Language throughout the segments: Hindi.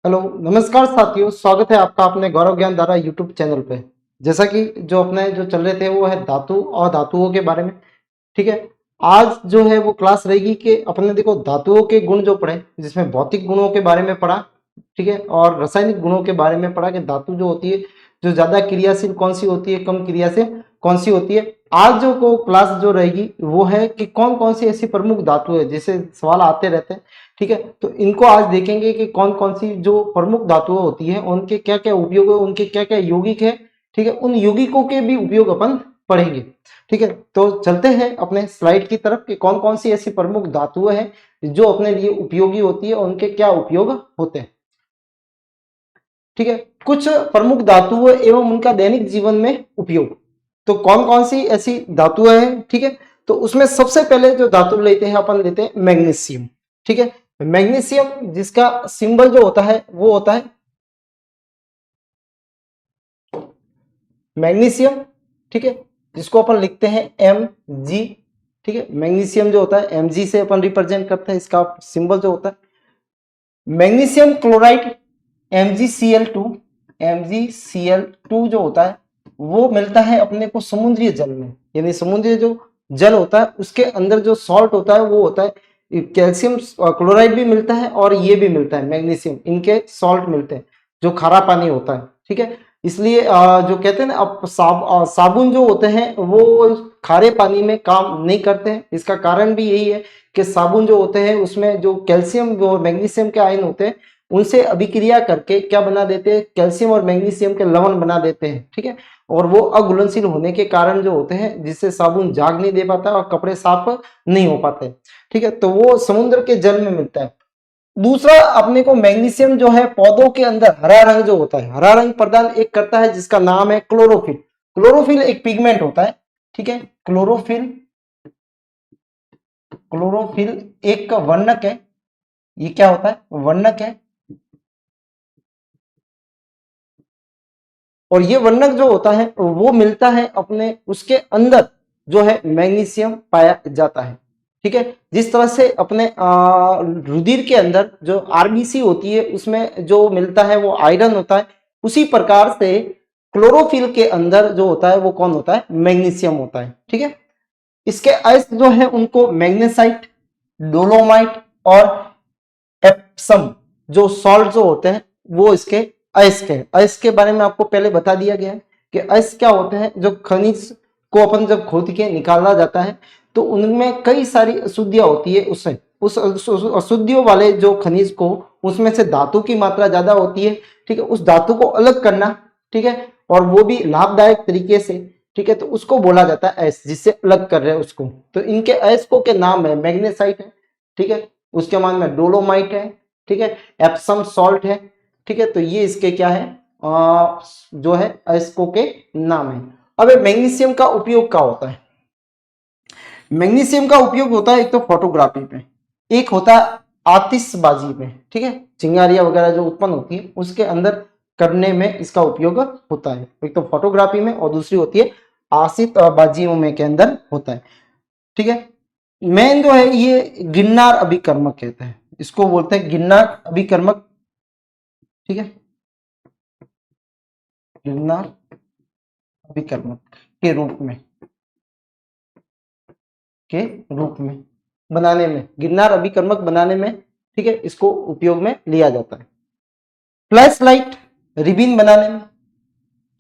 हेलो, नमस्कार साथियों। स्वागत है आपका अपने गौरव ज्ञान धारा यूट्यूब चैनल पे। जैसा कि जो अपने जो चल रहे थे वो है धातु और धातुओं के बारे में। ठीक है। आज जो है वो क्लास रहेगी कि अपने देखो धातुओं के गुण जो पढ़े, जिसमें भौतिक गुणों के बारे में पढ़ा। ठीक है। और रासायनिक गुणों के बारे में पढ़ा कि धातु जो होती है, जो ज्यादा क्रियाशील कौन सी होती है, कम क्रियाशील कौन सी होती है। आज जो को क्लास जो रहेगी वो है कि कौन कौन सी ऐसी प्रमुख धातु है, जैसे सवाल आते रहते हैं। ठीक है। तो इनको आज देखेंगे कि कौन कौन सी जो प्रमुख धातुएं होती है उनके क्या क्या उपयोग है, उनके क्या क्या यौगिक है। ठीक है। उन यौगिकों के भी उपयोग अपन पढ़ेंगे। ठीक है। तो चलते हैं अपने स्लाइड की तरफ कि कौन कौन सी ऐसी प्रमुख धातुएं हैं जो अपने लिए उपयोगी होती है और उनके क्या उपयोग होते हैं। ठीक है। कुछ प्रमुख धातुएं एवं उनका दैनिक जीवन में उपयोग। तो कौन कौन सी ऐसी धातुएं हैं। ठीक है। तो उसमें सबसे पहले जो धातु लेते हैं अपन लेते हैं मैग्नीशियम। ठीक है। मैग्नीशियम जिसका सिंबल जो होता है वो होता है मैग्नीशियम। ठीक है। जिसको अपन लिखते हैं Mg। ठीक है। मैग्नीशियम जो होता है Mg से अपन रिप्रेजेंट करते हैं, इसका सिंबल जो होता है मैग्नीशियम क्लोराइड MgCl2। MgCl2 जो होता है वो मिलता है अपने को समुद्री जल में, यानी समुद्री जो जल होता है उसके अंदर जो सॉल्ट होता है वो होता है कैल्शियम क्लोराइड भी मिलता है और ये भी मिलता है मैग्नीशियम, इनके सॉल्ट मिलते हैं जो खारा पानी होता है। ठीक है। इसलिए जो कहते हैं ना, अब साबुन जो होते हैं वो खारे पानी में काम नहीं करते हैं। इसका कारण भी यही है कि साबुन जो होते हैं उसमें जो कैल्शियम और मैग्नीशियम के आयन होते हैं उनसे अभिक्रिया करके क्या बना देते हैं, कैल्शियम और मैग्नीशियम के लवण बना देते हैं। ठीक है। और वो अघुलनशील होने के कारण जो होते हैं जिससे साबुन झाग नहीं दे पाता और कपड़े साफ नहीं हो पाते। ठीक है। तो वो समुद्र के जल में मिलता है। दूसरा अपने को मैग्नीशियम जो है पौधों के अंदर हरा रंग जो होता है, हरा रंग प्रदान एक करता है जिसका नाम है क्लोरोफिल। क्लोरोफिल एक पिगमेंट होता है। ठीक है। क्लोरोफिल, क्लोरोफिल एक वर्णक है। ये क्या होता है, वर्णक है। और ये वर्णक जो होता है वो मिलता है अपने उसके अंदर जो है मैग्नीशियम पाया जाता है। ठीक है। जिस तरह से अपने रुधिर के अंदर जो आरबीसी होती है उसमें जो मिलता है वो आयरन होता है, उसी प्रकार से क्लोरोफिल के अंदर जो होता है वो कौन होता है, मैग्नीशियम होता है। ठीक है। इसके अयस्क जो है उनको मैग्नेसाइट, डोलोमाइट और एप्सम जो सॉल्ट जो होते हैं वो इसके अयस्क है। अयस्क के बारे में आपको पहले बता दिया गया है कि अयस्क क्या होते हैं। जो खनिज को अपन जब खोद के निकाला जाता है तो उनमें कई सारी अशुद्धियां होती है, उससे उस अशुद्धियों वाले जो खनिज को उसमें से धातु की मात्रा ज्यादा होती है। ठीक है। उस धातु को अलग करना, ठीक है, और वो भी लाभदायक तरीके से। ठीक है। तो उसको बोला जाता है अयस्क, जिससे अलग कर रहे हैं उसको। तो इनके अयस्कों के नाम है मैग्नेसाइट है। ठीक है। उसके मान में डोलोमाइट है। ठीक है। एप्सम सॉल्ट है। ठीक है। तो ये इसके क्या है, जो है अयस्कों के नाम है। अब मैग्नीशियम का उपयोग क्या होता है। मैग्नीशियम का उपयोग होता है एक तो फोटोग्राफी में, एक होता है आतिशबाजी में। ठीक है। चिंगारियां वगैरह जो उत्पन्न होती है उसके अंदर करने में इसका उपयोग होता है। एक तो फोटोग्राफी में और दूसरी होती है आतिशबाजियों में के अंदर होता है। ठीक है। मेन जो है ये गिरनार अभिकर्मक कहते हैं, इसको बोलते हैं गिरनार अभिकर्मक। ठीक है। गिरनार अभिकर्मक के रूप में, के रूप में बनाने में, गिरनार अभिकर्मक बनाने में, ठीक है, इसको उपयोग में लिया जाता है। फ्लैश लाइट रिबिन बनाने में,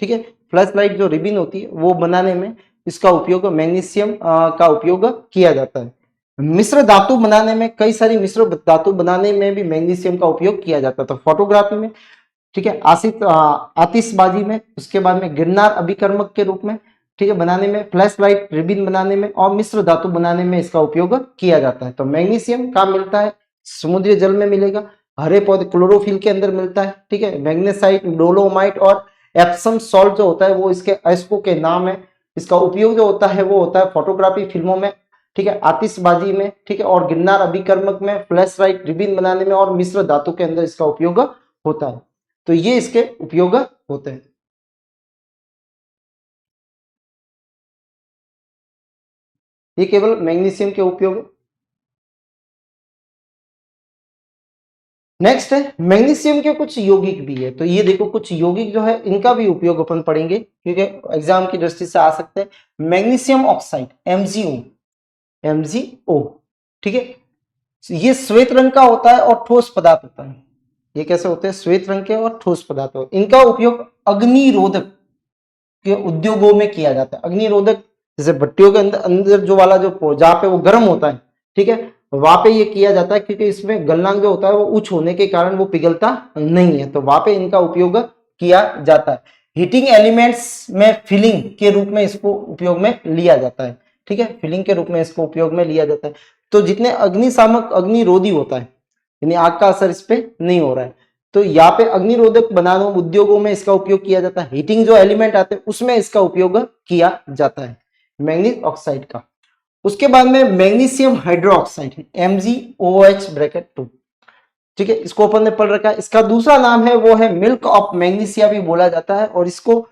ठीक है, फ्लैश लाइट जो रिबिन होती है वो बनाने में इसका उपयोग मैग्नीशियम का उपयोग किया जाता है। मिश्र धातु बनाने में, कई सारी मिश्र धातु बनाने में भी मैग्नीशियम का उपयोग किया जाता है। तो फोटोग्राफी में, ठीक है, आतिशबाजी में, उसके बाद में गिरनार अभिकर्मक के रूप में, ठीक है, बनाने में, फ्लैश लाइट रिबिन बनाने में और मिश्र धातु बनाने में इसका उपयोग किया जाता है। तो मैग्नीशियम कहाँ मिलता है, समुद्री जल में मिलेगा, हरे पौधे क्लोरोफिल के अंदर मिलता है। ठीक है। मैग्नेसाइट, डोलोमाइट और एप्सम सॉल्ट जो होता है वो इसके अयस्कों के नाम है। इसका उपयोग जो होता है वो होता है फोटोग्राफी फिल्मों में, ठीक है, आतिशबाजी में, ठीक है, और गिरनार अभिकर्मक में, फ्लैश लाइट रिबिन बनाने में और मिश्र धातु के अंदर इसका उपयोग होता है। तो ये इसके उपयोग होते हैं। ये केवल मैग्नीशियम के उपयोग नेक्स्ट है मैग्नीशियम के कुछ यौगिक भी है, तो ये देखो कुछ यौगिक जो है इनका भी उपयोग अपन पढ़ेंगे क्योंकि एग्जाम की दृष्टि से आ सकते हैं। मैग्नीशियम ऑक्साइड MgO, MgO, ठीक है, ये श्वेत रंग का होता है और ठोस पदार्थ होता है। ये कैसे होते हैं? श्वेत रंग के और ठोस पदार्थ होते हैं। इनका उपयोग अग्निरोधक के उद्योगों में किया जाता है। अग्निरोधक जैसे भट्टियों के अंदर अंदर जो वाला जो जहाँ पे वो गर्म होता है, ठीक है, वहां पे ये किया जाता है क्योंकि इसमें गलनांक जो होता है वो उच्च होने के कारण वो पिघलता नहीं है, तो वहां पे इनका उपयोग किया जाता है। हीटिंग एलिमेंट्स में फिलिंग के रूप में इसको उपयोग में लिया जाता है, ठीक है, फिलिंग के रूप में इसको उपयोग में लिया जाता है। तो जितने अग्निशामक अग्निरोधी होता है, यानी आग का असर इस पे नहीं हो रहा है, तो यहाँ पे अग्निरोधक बनाने उद्योगों में इसका उपयोग किया जाता है। हीटिंग जो एलिमेंट आते हैं उसमें इसका उपयोग किया जाता है मैग्नीज ऑक्साइड का। उसके बाद में मैग्नीशियम हाइड्रोक्साइड MgOH ब्रैकेट 2, ठीक है, इसको अपन ने पढ़ रखा है। इसका दूसरा नाम है वो है मिल्क ऑफ मैग्नीशिया भी बोला जाता है, और इसको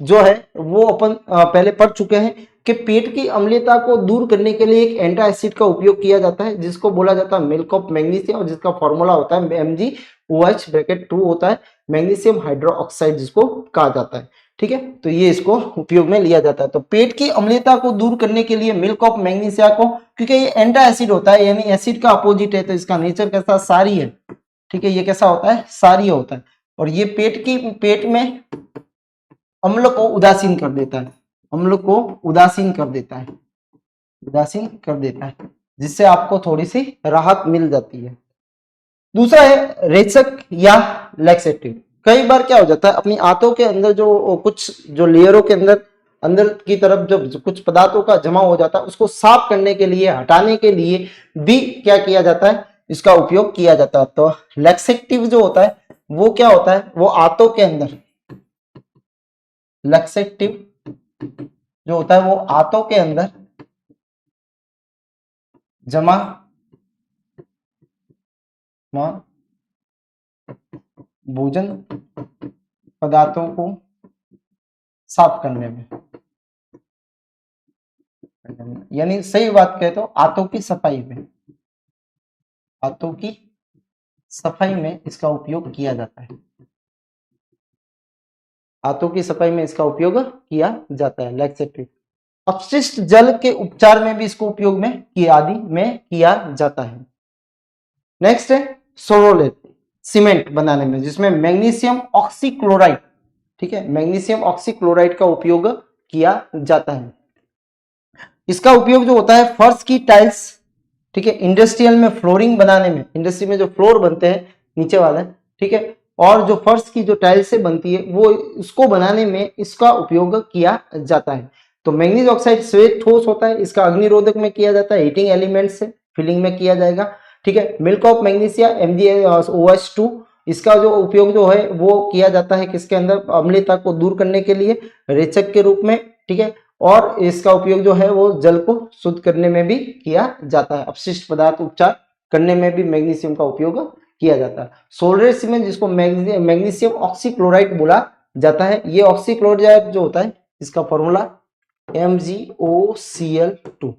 जो है वो अपन पहले पढ़ चुके हैं कि पेट की अम्लता को दूर करने के लिए एक एंटा एसिड का उपयोग किया जाता है जिसको बोला जाता है मिल्क ऑफ मैग्नीशिया, और जिसका फॉर्मूला होता है MgOH ब्रैकेट 2 होता है, मैग्नीशियम हाइड्रोक्साइड जिसको कहा जाता है, ठीक है। तो ये इसको उपयोग में लिया जाता है। तो पेट की अम्लता को दूर करने के लिए मिल्क ऑफ मैग्नीशिया को, क्योंकि ये एंटा एसिड होता है यानी एसिड का अपोजिट है, तो इसका नेचर कैसा? सारी है, ठीक है, ये कैसा होता है? सारीय होता है, और ये पेट में अम्ल को उदासीन कर देता है, अम्ल को उदासीन कर देता है, उदासीन कर देता है, जिससे आपको थोड़ी सी राहत मिल जाती है। दूसरा है रेचक या लैक्सेटिव। कई बार क्या हो जाता है अपनी आंतों के अंदर जो कुछ जो लेयरों के अंदर अंदर की तरफ जो कुछ पदार्थों का जमा हो जाता है उसको साफ करने के लिए, हटाने के लिए भी क्या किया जाता है? इसका उपयोग किया जाता है। तो लैक्सेटिव जो होता है वो क्या होता है? वो आंतों के अंदर, लैक्सेटिव जो होता है वो आंतों के अंदर जमा भोजन पदार्थों को साफ करने में, यानी सही बात कहे तो आंतों की सफाई में, आंतों की सफाई में इसका उपयोग किया जाता है, आंतों की सफाई में इसका उपयोग किया जाता है लैक्सेटिव। अपशिष्ट जल के उपचार में भी इसको उपयोग में किया आदि में किया जाता है। नेक्स्ट है सोरोलेट, सीमेंट बनाने में, जिसमें मैग्नीशियम ऑक्सीक्लोराइड, ठीक है, मैग्नीशियम ऑक्सीक्लोराइड का उपयोग किया जाता है। इसका उपयोग जो होता है फर्श की टाइल्स, ठीक है, इंडस्ट्रियल में फ्लोरिंग बनाने में, इंडस्ट्री में जो फ्लोर बनते हैं नीचे वाले, ठीक है, और जो फर्श की जो टाइल्स से बनती है वो उसको बनाने में इसका उपयोग किया जाता है। तो मैग्नीज ऑक्साइड श्वेत ठोस होता है, इसका अग्निरोधक में किया जाता है, हीटिंग एलिमेंट से फिलिंग में किया जाएगा, ठीक है। मिल्क ऑफ मैग्नीशिया MgOH2, इसका जो उपयोग जो है वो किया जाता है किसके अंदर? अम्लता को दूर करने के लिए, रेचक के रूप में, ठीक है, और इसका उपयोग जो है वो जल को शुद्ध करने में भी किया जाता है, अपशिष्ट पदार्थ उपचार करने में भी मैग्नीशियम का उपयोग किया जाता है। सोलर सीमेंट जिसको मैग्नीशियम ऑक्सीक्लोराइड बोला जाता है, ये ऑक्सीक्लोराइड जो होता है इसका फॉर्मूला MgOCl2,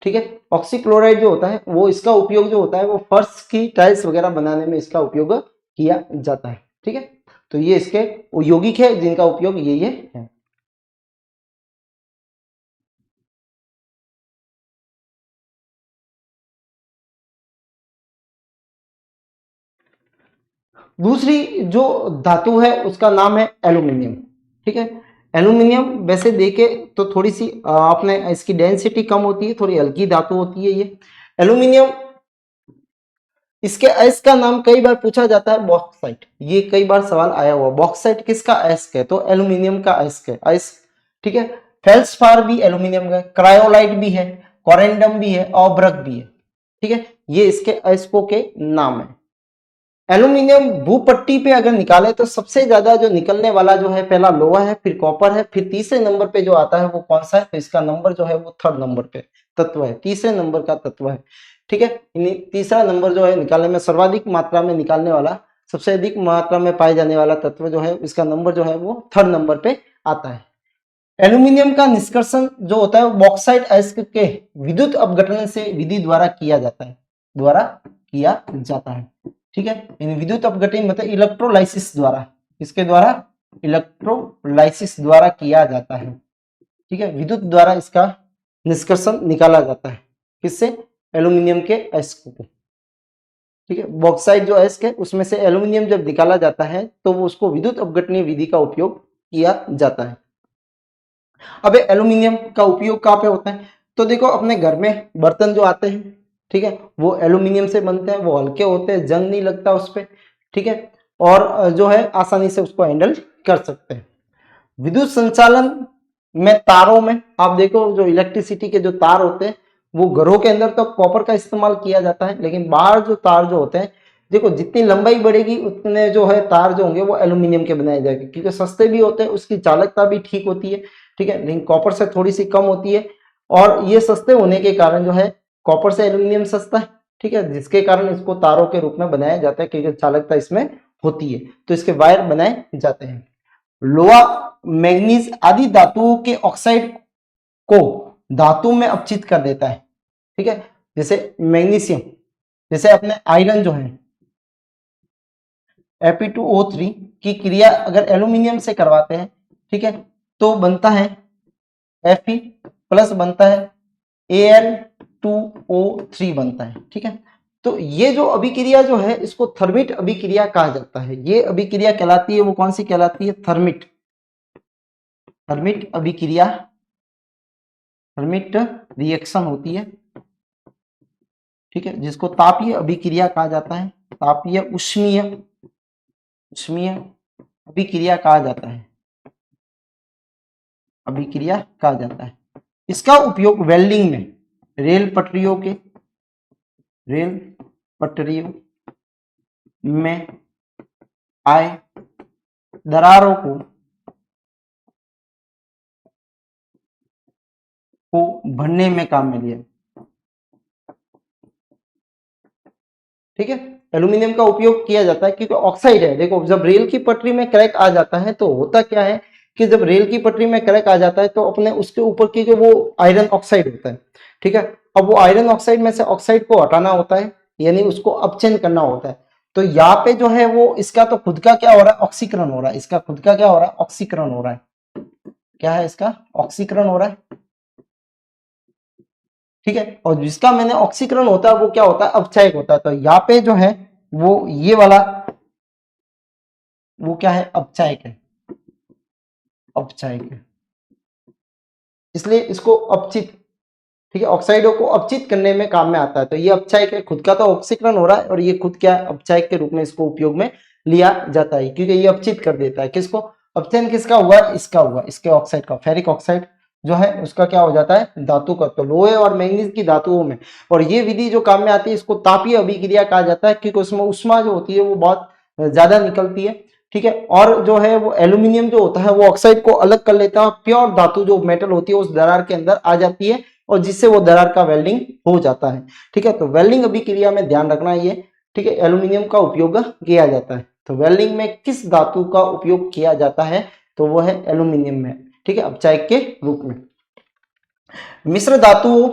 ठीक है। ऑक्सीक्लोराइड जो होता है वो इसका उपयोग जो होता है वो फर्श की टाइल्स वगैरह बनाने में इसका उपयोग किया जाता है, ठीक है। तो ये इसके यौगिक है जिनका उपयोग ये है। दूसरी जो धातु है उसका नाम है एल्यूमिनियम, ठीक है। एल्यूमिनियम वैसे देखे तो थोड़ी सी आपने इसकी डेंसिटी कम होती है, थोड़ी हल्की धातु होती है ये एल्यूमिनियम। इसके अयस्क का नाम कई बार पूछा जाता है बॉक्साइट, ये कई बार सवाल आया हुआ, बॉक्साइट किसका अयस्क है? तो एल्यूमिनियम का अयस्क है, अयस्क, ठीक है। फेल्सपार भी एल्यूमिनियम का, क्रायोलाइट भी है, कोरेंडम भी है, ऑब्रक भी है, ठीक है, ये इसके अयस्कों के नाम है। एल्यूमिनियम भूपट्टी पे अगर निकाले तो सबसे ज्यादा जो निकलने वाला जो है पहला लोहा है, फिर कॉपर है, फिर तीसरे नंबर पे जो आता है वो कौन सा है? तो इसका नंबर जो है वो थर्ड नंबर पे तत्व है, तीसरे नंबर का तत्व है, ठीक है। तीसरा नंबर जो है निकालने में सर्वाधिक मात्रा में निकालने वाला, सबसे अधिक मात्रा में पाए जाने वाला तत्व जो है इसका नंबर जो है वो थर्ड नंबर पे आता है। एल्यूमिनियम का निष्कर्षण जो होता है वो बॉक्साइट अयस्क के विद्युत अपघटन से विधि द्वारा किया जाता है, द्वारा किया जाता है, ठीक है। इन विद्युत अपघटन मतलब इलेक्ट्रोलाइसिस द्वारा, किसके द्वारा, इलेक्ट्रोलाइसिस द्वारा किया जाता है, ठीक है। विद्युत द्वारा इसका निष्कर्षण निकाला जाता है, किससे, एल्यूमिनियम के अयस्क को, ठीक है। बॉक्साइट जो अयस्क है उसमें से एल्यूमिनियम जब निकाला जाता है तो वो उसको विद्युत अपघटनीय विधि का उपयोग किया जाता है। अब एल्यूमिनियम का उपयोग कहाँ पे होता है, तो देखो अपने घर में बर्तन जो आते हैं, ठीक है, वो एल्यूमिनियम से बनते हैं, वो हल्के होते हैं, जंग नहीं लगता उस पर, ठीक है, और जो है आसानी से उसको हैंडल कर सकते हैं। विद्युत संचालन में तारों में आप देखो जो इलेक्ट्रिसिटी के जो तार होते हैं वो घरों के अंदर तो कॉपर का इस्तेमाल किया जाता है, लेकिन बाहर जो तार जो होते हैं, देखो जितनी लंबाई बढ़ेगी उतने जो है तार जो होंगे वो एल्यूमिनियम के बनाए जाएंगे, क्योंकि सस्ते भी होते हैं, उसकी चालकता भी ठीक होती है, ठीक है, लेकिन कॉपर से थोड़ी सी कम होती है। और ये सस्ते होने के कारण जो है कॉपर से एल्यूमिनियम सस्ता है, ठीक है, जिसके कारण इसको तारों के रूप में बनाया जाता है, क्योंकि चालकता इसमें होती है, तो इसके वायर बनाए जाते हैं। लोहा, मैग्नीज आदि धातुओं के ऑक्साइड को धातु में अपचित कर देता है, ठीक है। जैसे मैग्नीशियम, जैसे अपने आयरन जो है Fe2O3 की क्रिया अगर एल्यूमिनियम से करवाते हैं, ठीक है, तो बनता है Fe प्लस बनता है Al2O3 बनता है, ठीक है। तो ये जो अभिक्रिया जो है इसको थर्मिट अभिक्रिया कहा जाता है। ये अभिक्रिया कहलाती है, वो कौन सी कहलाती है, थर्मिट, थर्मिट अभिक्रिया, थर्मिट रिएक्शन होती है, ठीक है, जिसको तापीय अभिक्रिया कहा जाता है, तापीय उष्मीय, उष्मीय अभिक्रिया कहा जाता है, अभिक्रिया कहा जाता है। इसका उपयोग वेल्डिंग में, रेल पटरियों के, रेल पटरियों में आए दरारों को भरने में काम में लिया, ठीक है। एल्यूमिनियम का उपयोग किया जाता है क्योंकि ऑक्साइड है। देखो जब रेल की पटरी में क्रैक आ जाता है तो होता क्या है कि जब रेल की पटरी में क्रैक आ जाता है तो अपने उसके ऊपर की जो वो आयरन ऑक्साइड होता है, ठीक है, अब वो आयरन ऑक्साइड में से ऑक्साइड को हटाना होता है, यानी उसको अपचयन करना होता है। तो यहाँ पे जो है वो इसका तो खुद का क्या हो रहा है, ऑक्सीकरण हो रहा है, इसका खुद का क्या हो रहा है, ऑक्सीकरण हो रहा है, क्या है इसका, ऑक्सीकरण हो रहा है, ठीक है। और जिसका मैंने ऑक्सीकरण होता है वो क्या होता है, अपचायक होता है। तो यहाँ पे जो है वो ये वाला वो क्या है, अपचायक है, अपचायक है, इसलिए इसको अपचित, ठीक है, ऑक्साइडों को अपचित करने में काम में आता है। तो ये अपचायक है, खुद का तो ऑक्सीकरण हो रहा है और ये खुद क्या है, अपचायक के रूप में इसको उपयोग में लिया जाता है, क्योंकि ये अपचित कर देता है। किसको, अपचयन किसका हुआ, इसका हुआ, इसके ऑक्साइड का, फेरिक ऑक्साइड जो है उसका क्या हो जाता है, धातु का। तो लोहे और मैंगनीज की धातुओं में, और ये विधि जो काम में आती है इसको तापीय अभिक्रिया कहा जाता है, क्योंकि उसमें उष्मा जो होती है वो बहुत ज्यादा निकलती है, ठीक है। और जो है वो एल्यूमिनियम जो होता है वो ऑक्साइड को अलग कर लेता है, प्योर धातु जो मेटल होती है उस दरार के अंदर आ जाती है और जिससे वो दरार का वेल्डिंग हो जाता है, ठीक है। तो वेल्डिंग अभिक्रिया में ध्यान रखना ये, ठीक है, एल्यूमिनियम का उपयोग किया जाता है। तो वेल्डिंग में किस धातु का उपयोग किया जाता है, तो वो है एल्यूमिनियम में, ठीक है, अपचायक के रूप में। मिश्र धातुओं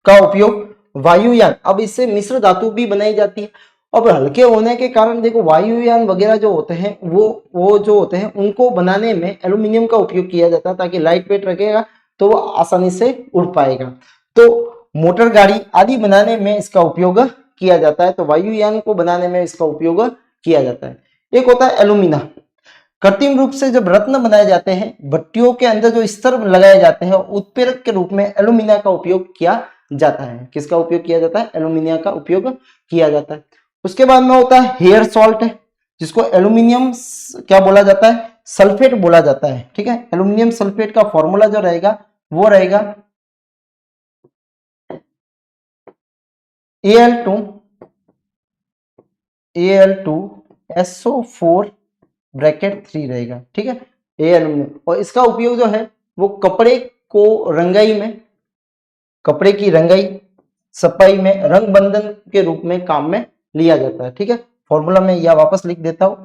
का उपयोग वायुयान, अब इससे मिश्र धातु भी बनाई जाती है। अब हल्के होने के कारण देखो वायुयान वगैरह जो होते हैं वो जो होते हैं उनको बनाने में एल्यूमिनियम का उपयोग किया जाता है, ताकि लाइट वेट रखेगा तो वो आसानी से उड़ पाएगा। तो मोटर गाड़ी आदि बनाने में इसका उपयोग किया जाता है, तो वायुयान को बनाने में इसका उपयोग किया जाता है। एक होता है एल्यूमिना, कृत्रिम रूप से जब रत्न बनाए जाते हैं, भट्टियों के अंदर जो स्तर लगाए जाते हैं, उत्प्रेरक के रूप में एल्यूमिना का उपयोग किया जाता है। किसका उपयोग किया जाता है, एल्यूमिनिया का उपयोग किया जाता है। उसके बाद में होता है हेयर सॉल्ट, है जिसको एल्यूमिनियम क्या बोला जाता है, सल्फेट बोला जाता है, ठीक है। एल्यूमिनियम सल्फेट का फॉर्मूला जो रहेगा वो रहेगा Al2 Al2SO4 ब्रैकेट 3 रहेगा, ठीक है, ए एल्यूमिनियम। और इसका उपयोग जो है वो कपड़े को रंगाई में, कपड़े की रंगाई सफाई में रंग बंधन के रूप में काम में लिया जाता है, ठीक है। फॉर्मूला में यह वापस लिख देता हूं,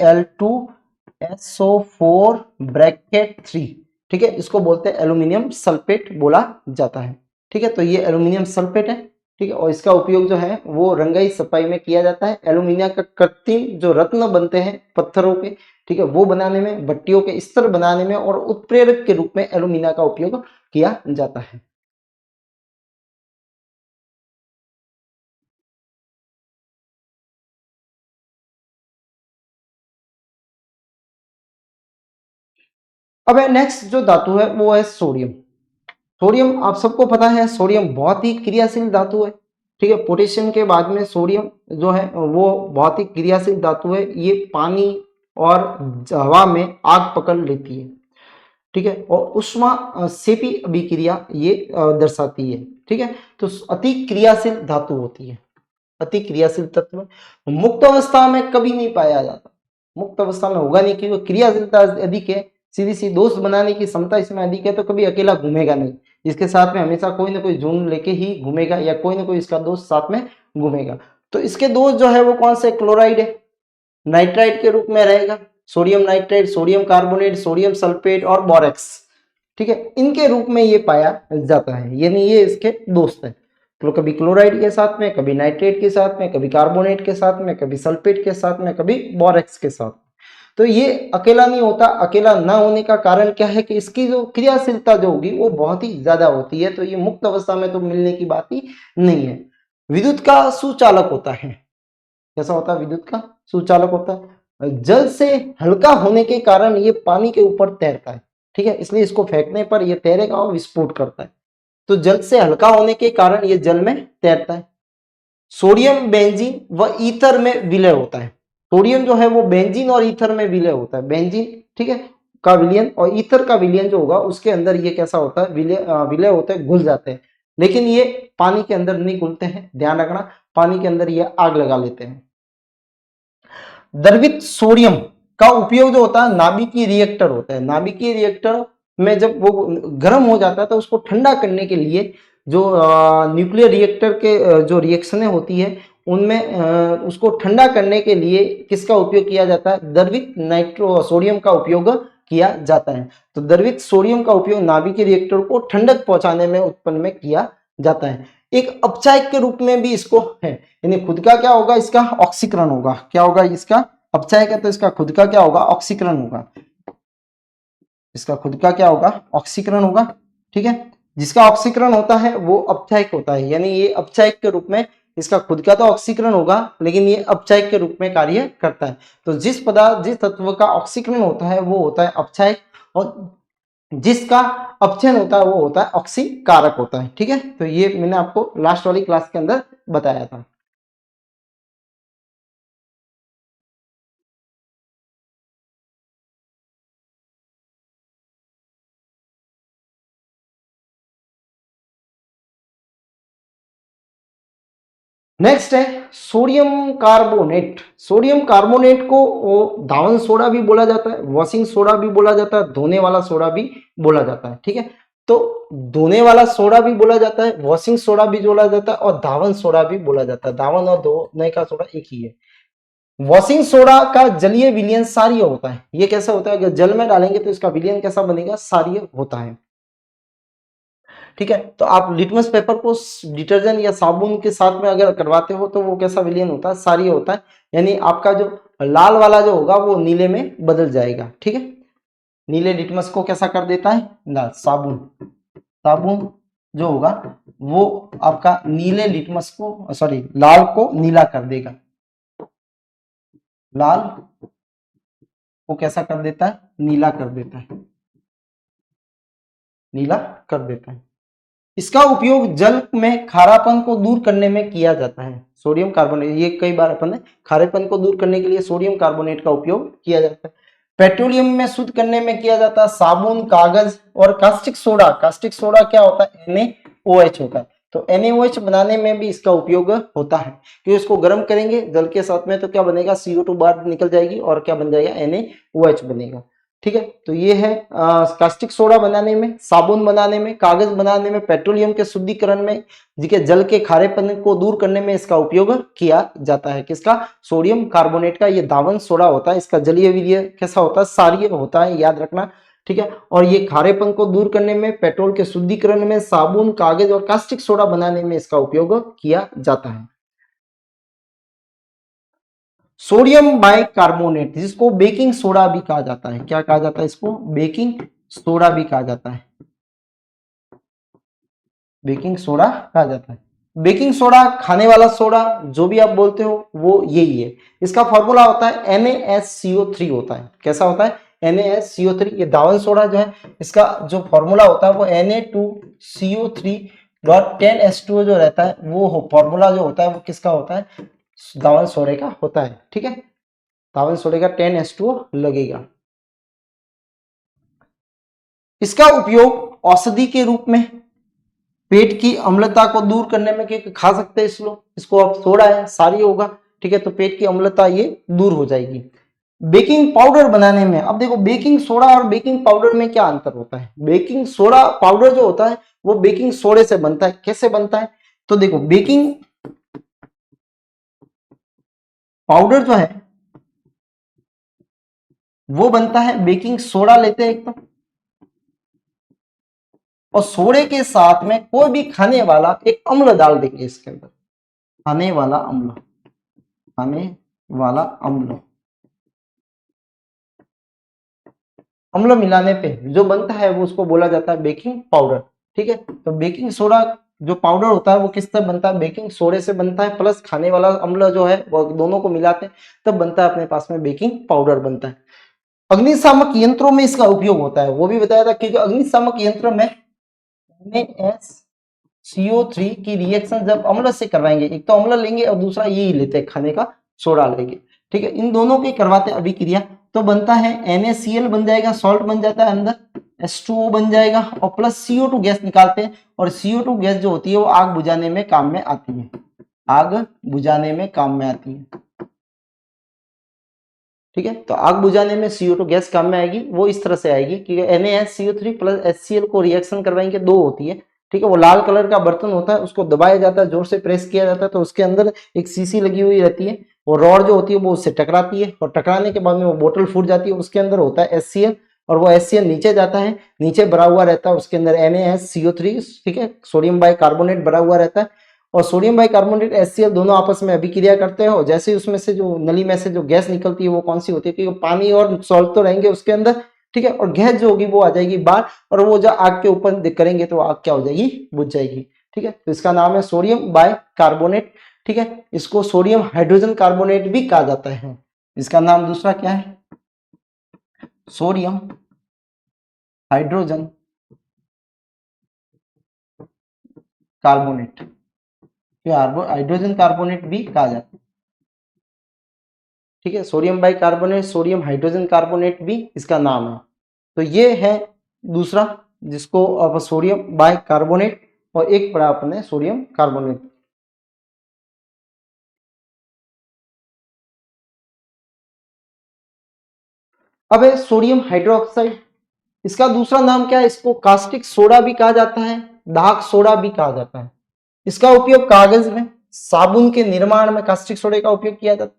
Al2SO4 ब्रैकेट 3, ठीक है, इसको बोलते हैं एल्यूमिनियम सल्फेट बोला जाता है, ठीक है। तो ये एल्यूमिनियम सल्फेट है, ठीक है, और इसका उपयोग जो है वो रंगाई सफाई में किया जाता है। एल्यूमिनियम का कृत्रिम जो रत्न बनते हैं पत्थरों के, ठीक है, वो बनाने में, भट्टियों के स्तर बनाने में और उत्प्रेरक के रूप में एल्यूमिनियम का उपयोग किया जाता है। अब नेक्स्ट जो धातु है वो है सोडियम। सोडियम आप सबको पता है, सोडियम बहुत ही क्रियाशील धातु है। ठीक है, पोटेशियम के बाद में सोडियम जो है वो बहुत ही क्रियाशील धातु है। ये पानी और हवा में आग पकड़ लेती है। ठीक है, और उष्मा सेपी अभिक्रिया ये दर्शाती है। ठीक है, तो अति क्रियाशील धातु होती है, अति क्रियाशील तत्व। मुक्त अवस्था में कभी नहीं पाया जाता, मुक्त अवस्था में होगा नहीं, क्योंकि क्रियाशीलता अधिक है, सीधी सी दोस्त बनाने की क्षमता इसमें अधिक है, तो कभी अकेला घूमेगा नहीं, इसके साथ में हमेशा कोई ना कोई जून लेके ही घूमेगा, या कोई ना कोई इसका दोस्त साथ में घूमेगा। तो इसके दोस्त जो है वो कौन से, क्लोराइड है, नाइट्राइड के रूप में रहेगा, sodium nitride, sodium carbonate, sodium sulphate और बोरेक्स। ठीक है, इनके रूप में ये पाया जाता है, यानी ये इसके दोस्त है। तो कभी क्लोराइड के साथ में, कभी नाइट्रेट के साथ में, कभी कार्बोनेट के साथ में, कभी सल्फेट के साथ में, कभी बोरेक्स के साथ। तो ये अकेला नहीं होता। अकेला ना होने का कारण क्या है कि इसकी जो क्रियाशीलता जो होगी वो बहुत ही ज्यादा होती है, तो ये मुक्त अवस्था में तो मिलने की बात ही नहीं है। विद्युत का सुचालक होता है। कैसा होता है, विद्युत का सुचालक होता है। जल से हल्का होने के कारण ये पानी के ऊपर तैरता है। ठीक है, इसलिए इसको फेंकने पर ये तैरेगा और विस्फोट करता है। तो जल से हल्का होने के कारण ये जल में तैरता है। सोडियम बेंजीन व ईथर में विलय होता है। सोडियम जो है वो बेंजीन और ईथर में विलय होता है। बेंजीन, ठीक है, का विलयन, और ईथर का विलयन जो होगा उसके अंदर ये कैसा होता है, विलय होते हैं, घुल जाते हैं। लेकिन ये पानी के अंदर नहीं घुलते हैं, ध्यान रखना, पानी के अंदर ये आग लगा लेते हैं। द्रवित सोडियम का उपयोग जो होता है नाभिकीय रिएक्टर होता है। नाभिकीय रिएक्टर में जब वो गर्म हो जाता है तो उसको ठंडा करने के लिए जो न्यूक्लियर रिएक्टर के जो रिएक्शनें होती है उनमें उसको ठंडा करने के लिए किसका उपयोग किया जाता है, द्रवित नाइट्रो सोडियम का उपयोग किया जाता है। तो द्रवित सोडियम का उपयोग नाभिकीय रिएक्टर को ठंडक पहुंचाने में उत्पन्न में किया जाता है। एक अपचायक के रूप में भी इसको है, यानी खुद का क्या होगा, इसका ऑक्सीकरण होगा। क्या होगा इसका, अपचायक है तो इसका खुद का क्या होगा, ऑक्सीकरण होगा। इसका खुद का क्या होगा, ऑक्सीकरण होगा। ठीक है, जिसका ऑक्सीकरण होता है वो अपचायक होता है, यानी ये अपचायक के रूप में, इसका खुद का तो ऑक्सीकरण होगा लेकिन ये अपचायक के रूप में कार्य करता है। तो जिस पदार्थ, जिस तत्व का ऑक्सीकरण होता है वो होता है अपचायक, और जिसका अपचयन होता है वो होता है ऑक्सीकारक होता है। ठीक है, तो ये मैंने आपको लास्ट वाली क्लास के अंदर बताया था। नेक्स्ट है सोडियम कार्बोनेट। सोडियम कार्बोनेट को वो धावन सोडा भी बोला जाता है, वॉशिंग सोडा भी बोला जाता है, धोने वाला सोडा भी बोला जाता है। ठीक है, तो धोने वाला सोडा भी बोला जाता है, वॉशिंग सोडा भी बोला जाता है, और धावन सोडा भी बोला जाता है। धावन और धोने का सोडा एक ही है। वॉशिंग सोडा का जलीय विलयन क्षारीय होता है। ये कैसा होता है, अगर जल में डालेंगे तो इसका विलयन कैसा बनेगा, क्षारीय होता है। ठीक है, तो आप लिटमस पेपर को डिटर्जेंट या साबुन के साथ में अगर करवाते हो तो वो कैसा विलयन होता है, क्षारीय होता है, यानी आपका जो लाल वाला जो होगा वो नीले में बदल जाएगा। ठीक है, नीले लिटमस को कैसा कर देता है, लाल। साबुन, साबुन जो होगा वो आपका नीले लिटमस को, सॉरी, लाल को नीला कर देगा। लाल को कैसा कर देता है, नीला कर देता है, नीला कर देता है। इसका उपयोग जल में खारापन को दूर करने में किया जाता है। सोडियम कार्बोनेट, ये कई बार अपन ने खारेपन को दूर करने के लिए सोडियम कार्बोनेट का उपयोग किया जाता है। पेट्रोलियम में शुद्ध करने में किया जाता है। साबुन, कागज और कास्टिक सोडा। कास्टिक सोडा क्या होता है, NaOH होता है, तो NaOH बनाने में भी इसका उपयोग होता है। क्योंकि इसको गर्म करेंगे जल के साथ में तो क्या बनेगा, CO2 बाहर निकल जाएगी और क्या बन जाएगा, NaOH बनेगा। ठीक है, तो ये है कास्टिक सोडा बनाने में, साबुन बनाने में, कागज बनाने में, पेट्रोलियम के शुद्धिकरण में, जिसके जल के खारेपन को दूर करने में इसका उपयोग किया जाता है। किसका, सोडियम कार्बोनेट का। ये दावन सोडा होता है, इसका जलीय विलयन कैसा होता है, क्षारीय होता है, याद रखना। ठीक है। और ये खारेपन को दूर करने में, पेट्रोल के शुद्धिकरण में, साबुन, कागज और कास्टिक सोडा बनाने में इसका उपयोग किया जाता है। सोडियम बाइकार्बोनेट, जिसको बेकिंग सोडा भी कहा जाता है, क्या कहा जाता है इसको? बेकिंग सोडा भी कहा जाता है, बेकिंग सोडा कहा जाता है। बेकिंग सोडा, खाने वाला सोडा, जो भी आप बोलते हो वो यही है। इसका फॉर्मूला होता है NaSCO3 होता है। कैसा होता है? NaSCO3। ये दावन सोडा जो है, इसका जो फॉर्मूला होता है वो Na2CO3 डॉट 10H2O जो रहता है, वो फॉर्मूला जो होता है वो किसका होता है? दावन सोडे का होता है। ठीक है, दावन सोडे का 10H2O लगेगा। इसका उपयोग औषधि के रूप में, पेट की अम्लता को दूर करने में, क्योंकि खा सकते हैं इसको आप, सोडा है, सारी होगा, ठीक है, तो पेट की अम्लता ये दूर हो जाएगी। बेकिंग पाउडर बनाने में, अब देखो बेकिंग सोडा और बेकिंग पाउडर में क्या अंतर होता है? बेकिंग सोडा पाउडर जो होता है वो बेकिंग सोडे से बनता है। कैसे बनता है? तो देखो बेकिंग पाउडर जो है वो बनता है, बेकिंग सोडा लेते हैं एक तो, और सोडे के साथ में कोई भी खाने वाला एक अम्ल डाल देंगे इसके अंदर, खाने वाला अम्ल, खाने वाला अम्ल, अम्ल मिलाने पे जो बनता है वो उसको बोला जाता है बेकिंग पाउडर। ठीक है, तो बेकिंग सोडा जो पाउडर होता है वो किससे बनता है? बेकिंग सोडे से बनता है, प्लस खाने वाला अम्ल जो है वो दोनों को मिलाते हैं तब बनता है, अपने पास में बेकिंग पाउडर बनता है। अग्निशामक यंत्रों में इसका उपयोग होता है, वो भी बताया था, क्योंकि अग्निशामक यंत्र में NaCO3 की रिएक्शन जब अम्ल से करवाएंगे, एक तो अम्ल लेंगे और दूसरा यही लेते हैं, खाने का सोडा लेंगे, ठीक है, इन दोनों की करवाते अभिक्रिया, तो बनता है NaCl बन जाएगा, सॉल्ट बन जाता है अंदर, H2O बन जाएगा और प्लस CO2 गैस निकालते हैं, और CO2 गैस जो होती है वो आग बुझाने में काम में आती है, आग बुझाने में काम में आती है। ठीक है, तो आग बुझाने में CO2 गैस काम में आएगी, वो इस तरह से आएगी कि NaCO3 प्लस HCl को रिएक्शन करवाएंगे, दो होती है, ठीक है, वो लाल कलर का बर्तन होता है, उसको दबाया जाता है, जोर से प्रेस किया जाता है, तो उसके अंदर एक शीशी लगी हुई रहती है, वो रॉड जो होती है वो उससे टकराती है, और टकराने के बाद में वो बोतल फूट जाती है, उसके अंदर होता है HCl, और वो HCl नीचे जाता है, नीचे भरा हुआ रहता है, उसके अंदर NaCO3, ठीक है, सोडियम बाइकार्बोनेट भरा हुआ रहता है, और सोडियम बाइकार्बोनेट HCl दोनों आपस में अभिक्रिया करते हैं, और जैसे ही उसमें से जो नली में से जो गैस निकलती है वो कौन सी होती है? क्योंकि पानी और सॉल्ट तो रहेंगे उसके अंदर, ठीक है, और गैस जो होगी वो आ जाएगी बाहर, और वो जब आग के ऊपर करेंगे तो आग क्या हो जाएगी? बुझ जाएगी। ठीक है, तो इसका नाम है सोडियम बाइकार्बोनेट। ठीक है, इसको सोडियम हाइड्रोजन कार्बोनेट भी कहा जाता है। इसका नाम दूसरा क्या है? Sodium hydrogen carbonate, hydrogen carbonate भी कहा जाता है। ठीक है, sodium bicarbonate, sodium hydrogen carbonate भी इसका नाम है। तो ये है दूसरा, जिसको अब सोडियम बाइकार्बोनेट, और एक पढ़ा अपने सोडियम कार्बोनेट। अब है सोडियम हाइड्रोक्साइड, इसका दूसरा नाम क्या है? इसको कास्टिक सोडा भी कहा जाता है, दाहक सोडा भी कहा जाता है। इसका उपयोग कागज में, साबुन के निर्माण में कास्टिक सोडे का उपयोग किया जाता है,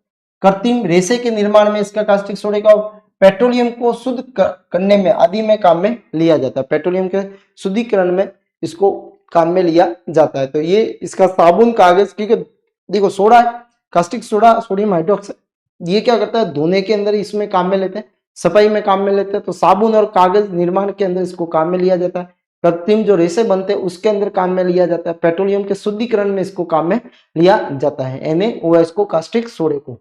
कृत्रिम रेशे के निर्माण में इसका कास्टिक सोडे का, पेट्रोलियम को शुद्ध करने में आदि में काम में लिया जाता है, पेट्रोलियम के शुद्धिकरण में इसको काम में लिया जाता है। तो ये इसका साबुन, कागज, क्योंकि देखो सोडा है, कास्टिक सोडा, सोडियम हाइड्रोक्साइड, ये क्या करता है? धोने के अंदर इसमें काम में लेते हैं, सफाई में काम में लेते हैं, तो साबुन और कागज निर्माण के अंदर इसको काम में लिया जाता है, कृत्रिम जो रेशे बनते हैं उसके अंदर काम में लिया जाता है, पेट्रोलियम के शुद्धिकरण में इसको काम में लिया जाता है, NaOH को, कास्टिक सोडे को।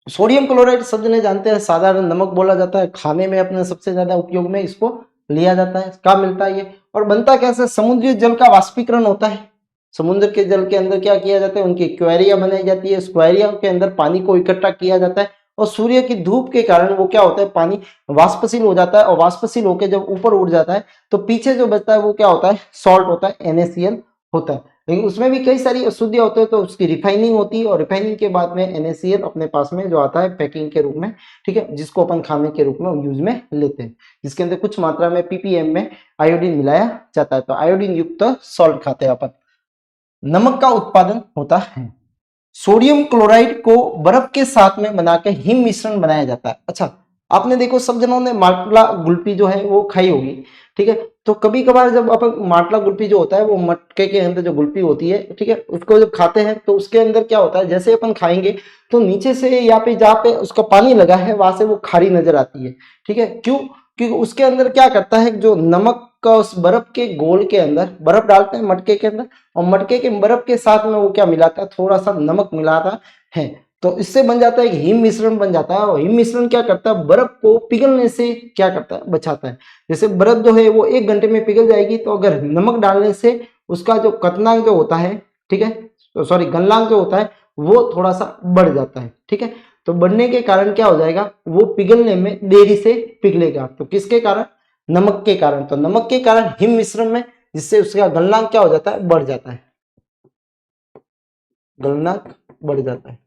सोडियम क्लोराइड शब्द ने जानते हैं, साधारण नमक बोला जाता है, खाने में अपने सबसे ज्यादा उपयोग में इसको लिया जाता है। कहाँ मिलता है ये, और बनता कैसे? समुद्री जल का वाष्पीकरण होता है, समुद्र के जल के अंदर क्या किया जाता है? उनकी क्वेरिया बनाई जाती है, स्क्वेरिया के अंदर पानी को इकट्ठा किया जाता है, और सूर्य की धूप के कारण वो क्या होता है? पानी वाष्पशील हो जाता है, और वाष्पशील होकर जब ऊपर उड़ जाता है तो पीछे जो बचता है वो क्या होता है? सॉल्ट होता है, NaCl होता है। लेकिन उसमें भी कई सारी अशुद्धियां होती है, तो उसकी रिफाइनिंग होती है, और रिफाइनिंग के बाद में NaCl अपने पास में जो आता है पैकिंग के रूप में, ठीक है, जिसको अपन खाने के रूप में यूज में लेते हैं, जिसके अंदर कुछ मात्रा में ppm में आयोडीन मिलाया जाता है, तो आयोडीन युक्त सॉल्ट खाते हैं अपन। नमक का उत्पादन होता है, सोडियम क्लोराइड को बर्फ के साथ में बनाकर हिम मिश्रण बनाया जाता है। अच्छा, आपने देखो सब जनों ने माटला गुल्फी जो है वो खाई होगी, ठीक है। तो कभी कभार जब अपन माटला गुल्फी जो होता है वो मटके के अंदर जो गुल्फी होती है, ठीक है, उसको जब खाते हैं तो उसके अंदर क्या होता है, जैसे अपन खाएंगे तो नीचे से यहाँ पे जहाँ पे उसका पानी लगा है वहां से वो खारी नजर आती है, ठीक है। क्यों? क्योंकि उसके अंदर क्या करता है, जो नमक का उस बर्फ के गोल के अंदर बर्फ डालते हैं मटके के अंदर, और मटके के बर्फ के साथ में वो क्या मिलाता है, थोड़ा सा नमक मिलाता है, तो इससे बन जाता है एक हिम मिश्रण बन जाता है। और हिम मिश्रण क्या करता है, बर्फ को पिघलने से क्या करता है, बचाता है। जैसे बर्फ जो है वो 1 घंटे में पिघल जाएगी, तो अगर नमक डालने से उसका जो कतनांक जो होता है, ठीक है, तो सॉरी गलनांक जो होता है वो थोड़ा सा बढ़ जाता है, ठीक है। तो बढ़ने के कारण क्या हो जाएगा, वो पिघलने में देरी से पिघलेगा। तो किसके कारण, नमक के कारण। तो नमक के कारण हिम मिश्रण में, जिससे उसका गलनांक क्या हो जाता है, बढ़ जाता है, गलनांक बढ़ जाता है।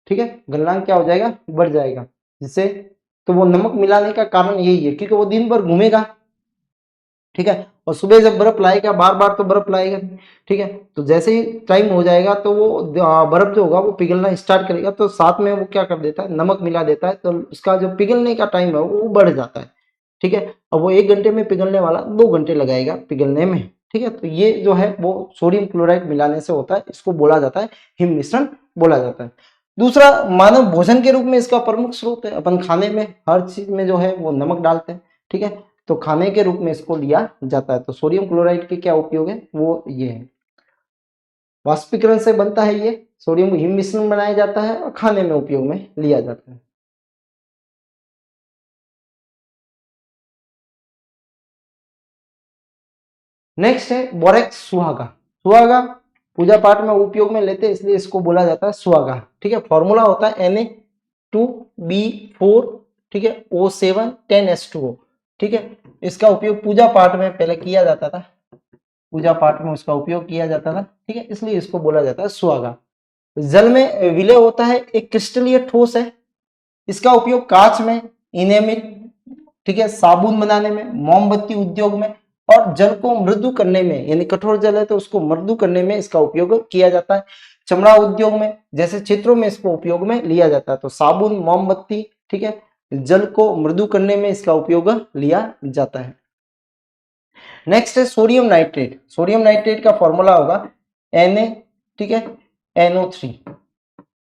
ठीक है, गलनांक क्या हो जाएगा, बढ़ जाएगा, जिससे तो वो नमक मिलाने का कारण यही है, क्योंकि वो दिन भर घूमेगा, ठीक है, और सुबह जब बर्फ लाएगा, बार बार तो बर्फ लाएगा नहीं, ठीक है। तो जैसे ही टाइम हो जाएगा तो वो बर्फ जो होगा वो पिघलना स्टार्ट करेगा, तो साथ में वो क्या कर देता है, नमक मिला देता है, तो उसका जो पिघलने का टाइम है वो बढ़ जाता है, ठीक है। अब वो 1 घंटे में पिघलने वाला 2 घंटे लगाएगा पिघलने में, ठीक है। तो ये जो है वो सोडियम क्लोराइड मिलाने से होता है, इसको बोला जाता है हिम मिश्रण बोला जाता है। दूसरा, मानव भोजन के रूप में इसका प्रमुख स्रोत है। अपन खाने में हर चीज में जो है वो नमक डालते हैं, ठीक है, तो खाने के रूप में इसको लिया जाता है। तो सोडियम क्लोराइड के क्या उपयोग है, वो ये है, वाष्पीकरण से बनता है, ये सोडियम हिम मिश्रण बनाया जाता है और खाने में उपयोग में लिया जाता है। नेक्स्ट है बोरेक्स सुहागा। सुहागा पूजा पाठ में उपयोग में लेते हैं, इसलिए इसको बोला जाता है सुहागा, ठीक है। फॉर्मूला होता है Na2B4, ठीक है, O7 10H2O, ठीक है। इसका उपयोग पूजा पाठ में पहले किया जाता था, पूजा पाठ में उसका उपयोग किया जाता था, ठीक है, इसलिए इसको बोला जाता है सुहागा। जल में विलय होता है, एक क्रिस्टलीय ठोस है। इसका उपयोग कांच में, इनेमिल, ठीक है, साबुन बनाने में, मोमबत्ती उद्योग में, और जल को मृदु करने में, यानी कठोर जल है तो उसको मृदु करने में इसका उपयोग किया जाता है। चमड़ा उद्योग में, जैसे क्षेत्रों में इसको उपयोग में लिया जाता है। तो साबुन, मोमबत्ती, ठीक है, जल को मृदु करने में इसका उपयोग लिया जाता है। नेक्स्ट है सोडियम नाइट्रेट। सोडियम नाइट्रेट का फॉर्मूला होगा Na, ठीक है, NO3,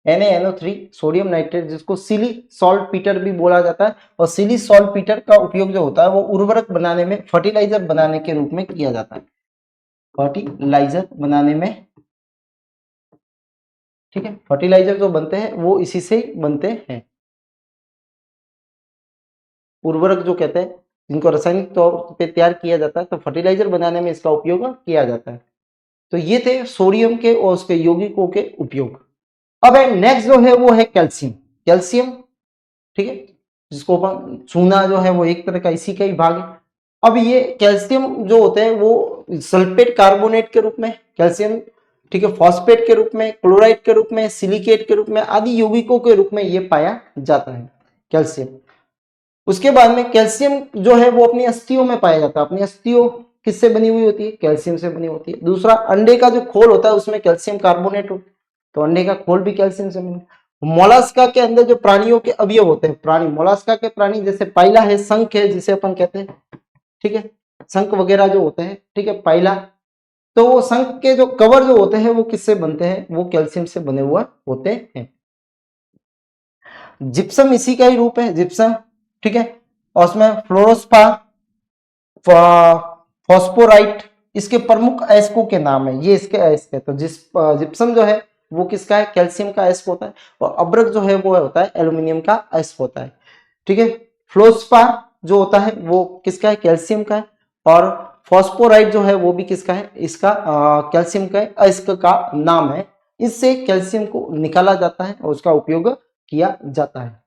NaNO3 सोडियम नाइट्रेट, जिसको सिली सॉल्ट पीटर भी बोला जाता है। और सिली सॉल्ट पीटर का उपयोग जो होता है वो उर्वरक बनाने में, फर्टिलाइजर बनाने के रूप में किया जाता है, फर्टिलाइजर बनाने में, ठीक है। फर्टिलाइजर जो बनते हैं वो इसी से बनते हैं, उर्वरक जो कहते हैं, जिनको रासायनिक तौर पे तैयार किया जाता है, तो फर्टिलाइजर बनाने में इसका उपयोग किया जाता है। तो ये थे सोडियम के और उसके यौगिकों के उपयोग। अब है नेक्स्ट जो है वो है कैल्शियम। कैल्शियम, ठीक है, जिसको अपन चूना जो है वो एक तरह का इसी का ही भाग है। अब ये कैल्शियम जो होते हैं वो सल्फेट कार्बोनेट के रूप में, कैल्शियम, ठीक है, फॉस्फेट के रूप में, क्लोराइड के रूप में, सिलिकेट के रूप में, आदि यौगिकों के रूप में ये पाया जाता है कैल्शियम। उसके बाद में कैल्शियम जो है वो अपनी अस्थियों में पाया जाता है। अपनी अस्थियों किससे बनी हुई होती है, कैल्शियम से बनी होती है। दूसरा, अंडे का जो खोल होता है उसमें कैल्शियम कार्बोनेट होता है, तो अंडे का खोल भी कैल्शियम से बना। मोलास्का के अंदर जो प्राणियों के अवयव होते हैं, प्राणी, मोलास्का के प्राणी, जैसे पाइला है, शंख है जिसे अपन कहते हैं, ठीक है, शंख वगैरह जो होते हैं, ठीक है, पाइला, तो वो शंख के जो कवर जो होते हैं वो किससे बनते हैं, वो कैल्शियम से बने हुए होते हैं। जिप्सम इसी का ही रूप है, जिप्सम, ठीक है, और उसमें फ्लोरोस्पार, फॉस्फोराइट, इसके प्रमुख अयस्कों के नाम है, ये इसके अयस्क है। तो जिप्सम जो है वो किसका है, कैल्शियम का अयस्क होता है, और अब्रक जो है वो होता है एल्यूमिनियम का अयस्क होता है, ठीक है। फ्लोस्पार जो होता है वो किसका है, कैल्शियम का है, और फॉस्फोराइट जो है वो भी किसका है, इसका कैल्शियम का अयस्क का नाम है। इससे कैल्शियम को निकाला जाता है और उसका उपयोग किया जाता है।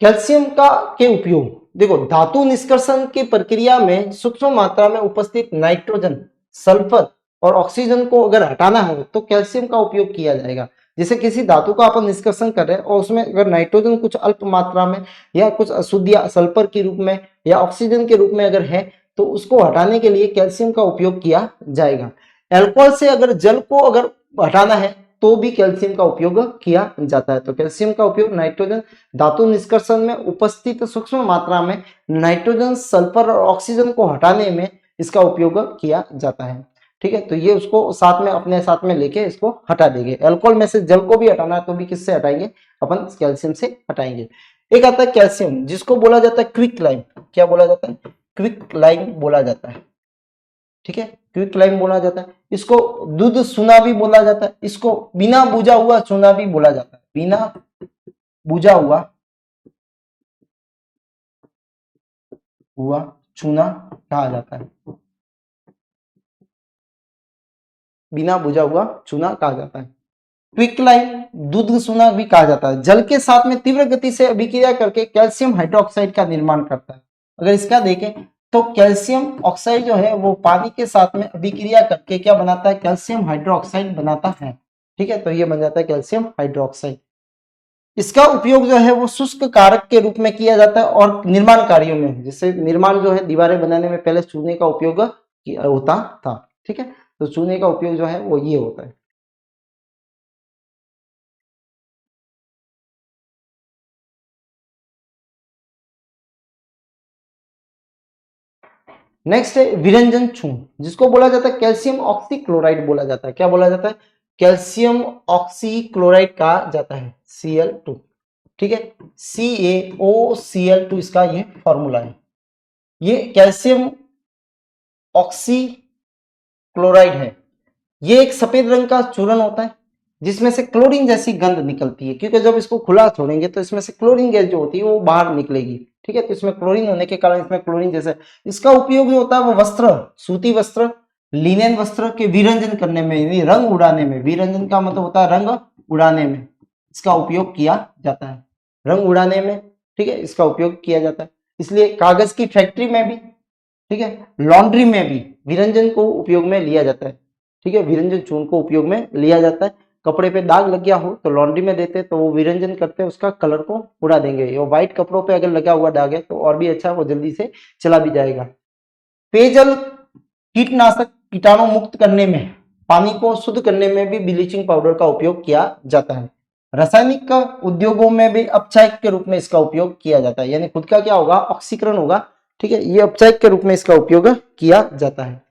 कैल्शियम का के उपयोग, देखो, धातु निष्कर्षण की प्रक्रिया में सूक्ष्म मात्रा में उपस्थित नाइट्रोजन, सल्फर और ऑक्सीजन को अगर हटाना हो तो कैल्शियम का उपयोग किया जाएगा। जैसे किसी धातु का अपन निष्कर्षण कर रहे हैं और उसमें अगर नाइट्रोजन कुछ अल्प मात्रा में या कुछ अशुद्धियां सल्फर के रूप में या ऑक्सीजन के रूप में अगर है तो उसको हटाने के लिए कैल्शियम का उपयोग किया जाएगा। एल्कोहल से अगर जल को अगर हटाना है तो भी कैल्शियम का उपयोग किया जाता है। तो कैल्शियम का उपयोग नाइट्रोजन धातु निष्कर्षण में उपस्थित सूक्ष्म मात्रा में नाइट्रोजन सल्फर और ऑक्सीजन को हटाने में इसका उपयोग किया जाता है। ठीक है, तो ये उसको साथ में अपने साथ में लेके इसको हटा देंगे। अल्कोहल में से जल को भी हटाना है तो भी किससे हटाएंगे, अपन कैल्शियम से हटाएंगे। एक आता है कैल्शियम जिसको बोला जाता है क्विक लाइम। क्या बोला जाता है, क्विक लाइम बोला जाता है। ठीक है, क्विक लाइम बोला जाता है। इसको दूध सुना भी बोला जाता है, इसको बिना बुझा हुआ चूना भी बोला जाता है। बिना बुझा हुआ चूना कहा जाता है। बिना बुझा हुआ चूना कहा जाता है। क्विकलाइन दूध सुना भी कहा जाता है। जल के साथ में तीव्र गति से अभिक्रिया करके कैल्शियम हाइड्रोक्साइड का निर्माण करता है। अगर इसका देखें तो कैल्शियम ऑक्साइड जो है वो पानी के साथ में अभिक्रिया करके क्या बनाता है, कैल्शियम हाइड्रोक्साइड बनाता है। ठीक है, तो ये बन जाता है कैल्शियम हाइड्रोक्साइड। इसका उपयोग जो है वो शुष्क कारक के रूप में किया जाता है और निर्माण कार्यों में, जैसे निर्माण जो है दीवारें बनाने में पहले चूने का उपयोग होता था। ठीक है, तो चूने का उपयोग जो है वो ये होता है। नेक्स्ट है विरंजन चूर्ण जिसको बोला जाता है कैल्शियम ऑक्सीक्लोराइड बोला जाता है। क्या बोला जाता है, कैल्शियम ऑक्सीक्लोराइड कहा जाता है, Cl2। ठीक है, CaOCl2 इसका ये फॉर्मूला है। ये कैल्शियम ऑक्सीक्लोराइड है, ये एक सफेद रंग का चूर्ण होता है जिसमें से क्लोरीन जैसी गंध निकलती है, क्योंकि जब इसको खुला छोड़ेंगे तो इसमें से क्लोरीन गैस जो होती है वो बाहर निकलेगी। ठीक है, तो इसमें क्लोरीन होने के कारण इसमें क्लोरीन जैसे इसका उपयोग जो होता है वो वस्त्र, सूती वस्त्र, लिनेन वस्त्र के विरंजन करने में, रंग उड़ाने में, विरंजन का मतलब होता है रंग उड़ाने में इसका उपयोग किया जाता है। रंग उड़ाने में, ठीक है, इसका उपयोग किया जाता है। इसलिए कागज की फैक्ट्री में भी, ठीक है, लॉन्ड्री में भी विरंजन को उपयोग में लिया जाता है। ठीक है, विरंजन चूर्ण को उपयोग में लिया जाता है। कपड़े पे दाग लग गया हो तो लॉन्ड्री में देते तो वो विरंजन करते उसका कलर को उड़ा देंगे। और व्हाइट कपड़ों पे अगर लगा हुआ दाग है तो और भी अच्छा, वो जल्दी से चला भी जाएगा। पेयजल कीटनाशक कीटाणु मुक्त करने में, पानी को शुद्ध करने में भी ब्लीचिंग पाउडर का उपयोग किया जाता है। रासायनिक उद्योगों में भी अपचायक के रूप में इसका उपयोग किया जाता है, यानी खुद का क्या होगा, ऑक्सीकरण होगा। ठीक है, ये अपचायक के रूप में इसका उपयोग किया जाता है।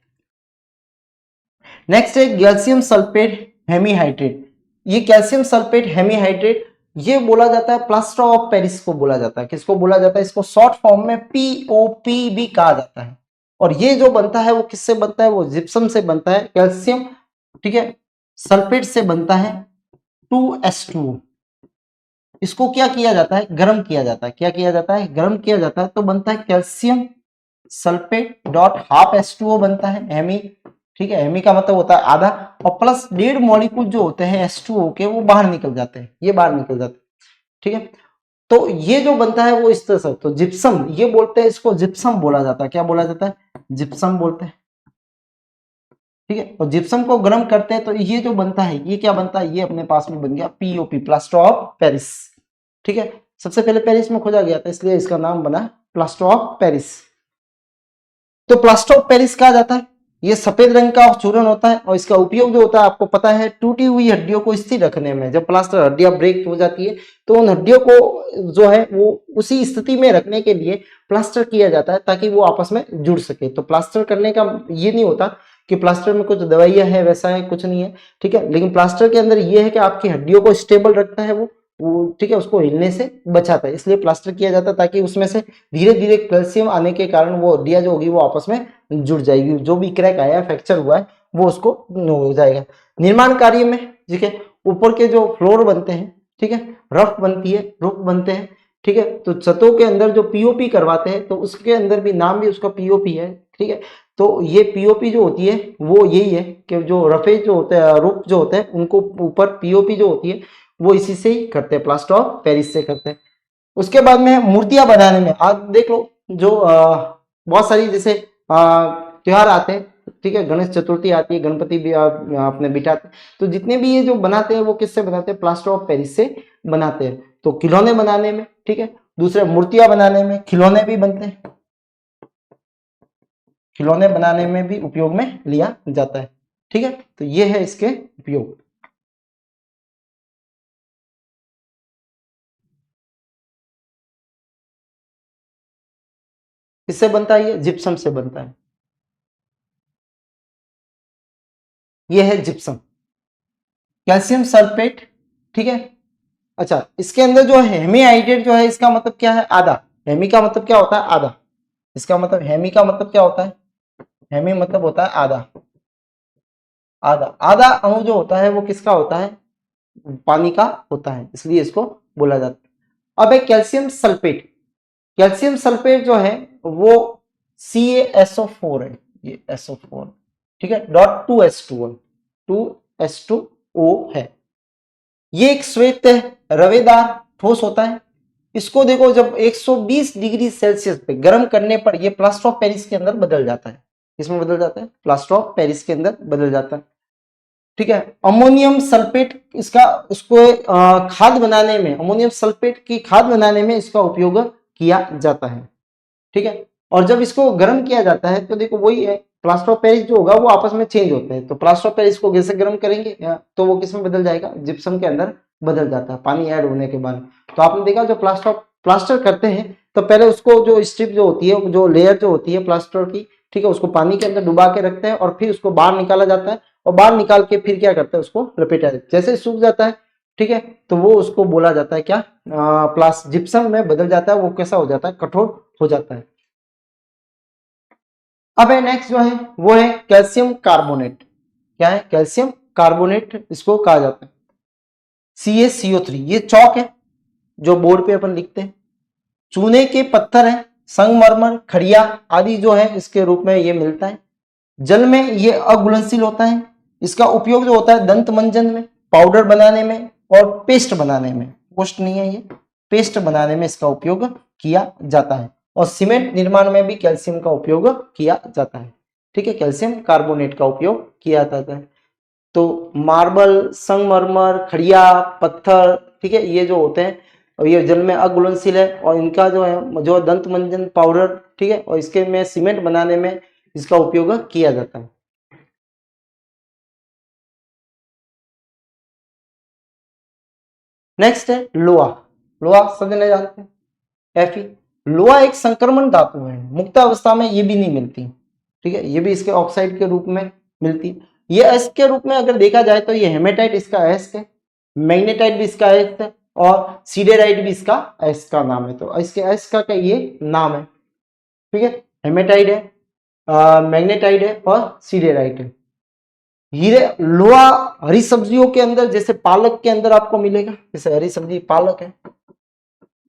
नेक्स्ट है कैल्शियम सल्फेट हेमीहाइड्रेट। ये कैल्शियम सल्फेट हेमीहाइड्रेट ये बोला जाता है प्लास्टर ऑफ पेरिस को बोला जाता है। किसको बोला जाता है, इसको शॉर्ट फॉर्म में पीओपी भी कहा जाता है। और ये जो बनता है वो किससे बनता है, वो जिप्सम से बनता है। कैल्शियम, ठीक है, सल्फेट से बनता है 2S2। इसको क्या किया जाता है, गर्म किया जाता है। क्या किया जाता है, गर्म किया जाता है, तो बनता है calcium sulphate dot half H2O बनता है, हेमी। ठीक है, हेमी का मतलब होता है आधा, और प्लस 1.5 मॉलिक्यूल जो होते हैं H2O के वो बाहर निकल जाते हैं, ये बाहर निकल जाते हैं। ठीक है, तो ये जो बनता है वो इस तरह से, तो जिप्सम ये बोलते हैं, इसको जिप्सम बोला जाता है। क्या बोला जाता है, जिप्सम बोलते हैं। ठीक है, और जिप्सम को गर्म करते हैं तो ये जो बनता है ये क्या बनता है, ये अपने पास में बन गया पीओपी, प्लास्टर ऑफ पेरिस। ठीक है, सबसे पहले पेरिस में खोजा गया था इसलिए इसका नाम बना प्लास्टर ऑफ पेरिस। तो प्लास्टर ऑफ पेरिस कहा जाता है, ये सफेद रंग का चूर्ण होता है और इसका उपयोग जो होता है आपको पता है, टूटी हुई हड्डियों को स्थिर रखने में। जब प्लास्टर हड्डियां ब्रेक हो जाती है तो उन हड्डियों को जो है वो उसी स्थिति में रखने के लिए प्लास्टर किया जाता है ताकि वो आपस में जुड़ सके। तो प्लास्टर करने का ये नहीं होता कि प्लास्टर में कुछ दवाइयां है, वैसा है, कुछ नहीं है। ठीक है, लेकिन प्लास्टर के अंदर ये है कि आपकी हड्डियों को स्टेबल रखता है वो, ठीक है, उसको हिलने से बचाता है, इसलिए प्लास्टर किया जाता है ताकि उसमें से धीरे धीरे कैल्शियम आने के कारण वो हड्डियां जो होगी वो आपस में जुड़ जाएगी। जो भी क्रैक आया है, फ्रैक्चर हुआ है, वो उसको हो जाएगा। निर्माण कार्य में, ठीक है, ऊपर के जो फ्लोर बनते हैं, ठीक है, रफ बनती है, रूफ बनते हैं। ठीक है, तो छतों के अंदर जो पीओपी करवाते हैं तो उसके अंदर भी नाम भी उसका पीओपी है। ठीक है, तो ये पीओपी जो होती है वो यही है कि जो रफेज जो होते हैं, रूफ जो होते हैं, उनको ऊपर पीओपी जो होती है वो इसी से ही करते हैं, प्लास्टर ऑफ पेरिस से करते हैं। उसके बाद में मूर्तियां बनाने में, आज देख लो जो बहुत सारी जैसे त्योहार आते हैं ठीक है, गणेश चतुर्थी आती है, गणपति भी आप अपने बिठाते हैं, तो जितने भी ये जो बनाते हैं वो किससे बनाते हैं, प्लास्टर ऑफ पेरिस से बनाते हैं। तो खिलौने बनाने में, ठीक है, दूसरे मूर्तियां बनाने में, खिलौने भी बनते हैं, खिलौने बनाने में भी उपयोग में लिया जाता है। ठीक है, तो ये है इसके उपयोग। किससे बनता है, ये जिप्सम से बनता है, ये है जिप्सम, कैल्शियम सल्फेट। ठीक है, अच्छा, इसके अंदर जो है हेमीहाइड्रेट जो है, इसका मतलब क्या है, आधा। हेमी का मतलब क्या होता है, आधा। इसका मतलब हेमी का मतलब क्या होता है, हेमी मतलब होता है आधा। आधा आधा अणु जो होता है वो किसका होता है, पानी का होता है, इसलिए इसको बोला जाता है। अब एक कैल्शियम सल्फेट, कैल्शियम सल्फेट जो है वो CaSO4 है, ये SO4, ठीक है, डॉट 2H2O, 2H2O है। ये एक श्वेत रवेदार ठोस होता है। इसको देखो, जब 120 डिग्री सेल्सियस पे गर्म करने पर ये प्लास्टर ऑफ पेरिस के अंदर बदल जाता है। इसमें बदल जाता है, प्लास्टर ऑफ पेरिस के अंदर बदल जाता है। ठीक है, अमोनियम सल्फेट, इसका उसको खाद बनाने में, अमोनियम सल्फेट की खाद बनाने में इसका उपयोग किया जाता है। ठीक है, और जब इसको गर्म किया जाता है तो देखो वही है, प्लास्टर ऑफ पेरिस जो होगा वो आपस में चेंज होते हैं। तो प्लास्टर ऑफ पेरिस को कैसे गर्म करेंगे तो वो किस में बदल जाएगा, जिप्सम के अंदर बदल जाता है पानी ऐड होने के बाद। तो आपने देखा जो प्लास्टर करते हैं तो पहले उसको जो स्ट्रिप जो होती है, जो लेयर जो होती है प्लास्टर की, ठीक है, उसको पानी के अंदर डुबा के रखते हैं और फिर उसको बाहर निकाला जाता है, और बाहर निकाल के फिर क्या करते हैं, उसको लपेटा देते हैं। जैसे सूख जाता है, ठीक है, तो वो उसको बोला जाता है क्या, प्लास जिप्सम में बदल जाता है, वो कैसा हो जाता है, कठोर हो जाता है। अब है नेक्स्ट जो है वो है कैल्शियम कार्बोनेट। क्या है, कैल्शियम कार्बोनेट इसको कहा जाता है, CaCO3। ये चौक है जो बोर्ड पे अपन लिखते हैं, चूने के पत्थर है, संगमरमर, खड़िया आदि जो है इसके रूप में ये मिलता है। जल में ये अघुलनशील होता है। इसका उपयोग जो होता है दंत मंजन में, पाउडर बनाने में और पेस्ट बनाने में, पोस्ट नहीं है ये, पेस्ट बनाने में इसका उपयोग किया जाता है। और सीमेंट निर्माण में भी कैल्शियम का उपयोग किया जाता है। ठीक है, कैल्शियम कार्बोनेट का उपयोग किया जाता है। तो मार्बल, संगमरमर, खड़िया पत्थर, ठीक है, ये जो होते हैं और ये जल में अघुलनशील है, और इनका जो है जो दंत मंजन पाउडर, ठीक है, और इसके में सीमेंट बनाने में इसका उपयोग किया जाता है। नेक्स्ट है लोहा। लोहा सब जने जानते हैं, Fe। लोहा एक संक्रमण धातु है, मुक्त अवस्था में ये भी नहीं मिलती। ठीक है, ये भी इसके ऑक्साइड के रूप में मिलती है। ये एस के रूप में अगर देखा जाए तो ये हेमेटाइट इसका एस है, मैग्नेटाइट भी इसका एस है, और सीडेराइट भी इसका एस का नाम है। तो इसके एस का क्या ये नाम है। ठीक है, हेमेटाइट है, मैग्नेटाइट है और सीडेराइट है। हीरे लोहा हरी सब्जियों के अंदर, जैसे पालक के अंदर आपको मिलेगा, जैसे हरी सब्जी पालक है,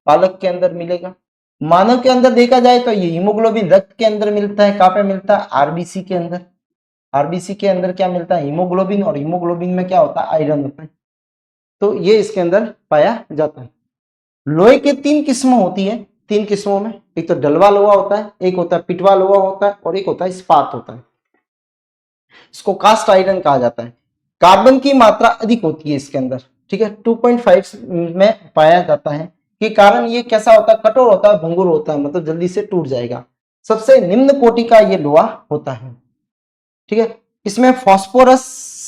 पालक के अंदर मिलेगा। मानव के अंदर देखा जाए तो ये हीमोग्लोबिन रक्त के अंदर मिलता है। कहाँ पे मिलता है, आरबीसी के अंदर। आरबीसी के अंदर क्या मिलता है, हीमोग्लोबिन, और हीमोग्लोबिन में क्या होता है, आयरन होता है। तो ये इसके अंदर पाया जाता है। लोहे के तीन किस्म होती है, तीन किस्मों में, एक तो डलवा लोहा होता है, एक होता है पिटवा लोहा होता है, और एक होता है इस्पात होता है। इसको कास्ट आयरन कहा जाता है। कार्बन की मात्रा अधिक होती है इसके अंदर, ठीक है, 2.5 में पाया जाता है। के कारण ये कैसा होता है, कठोर होता है, भंगुर होता है, मतलब जल्दी से टूट जाएगा। सबसे निम्न कोटि का ये लोहा होता है। ठीक है, इसमें फास्फोरस,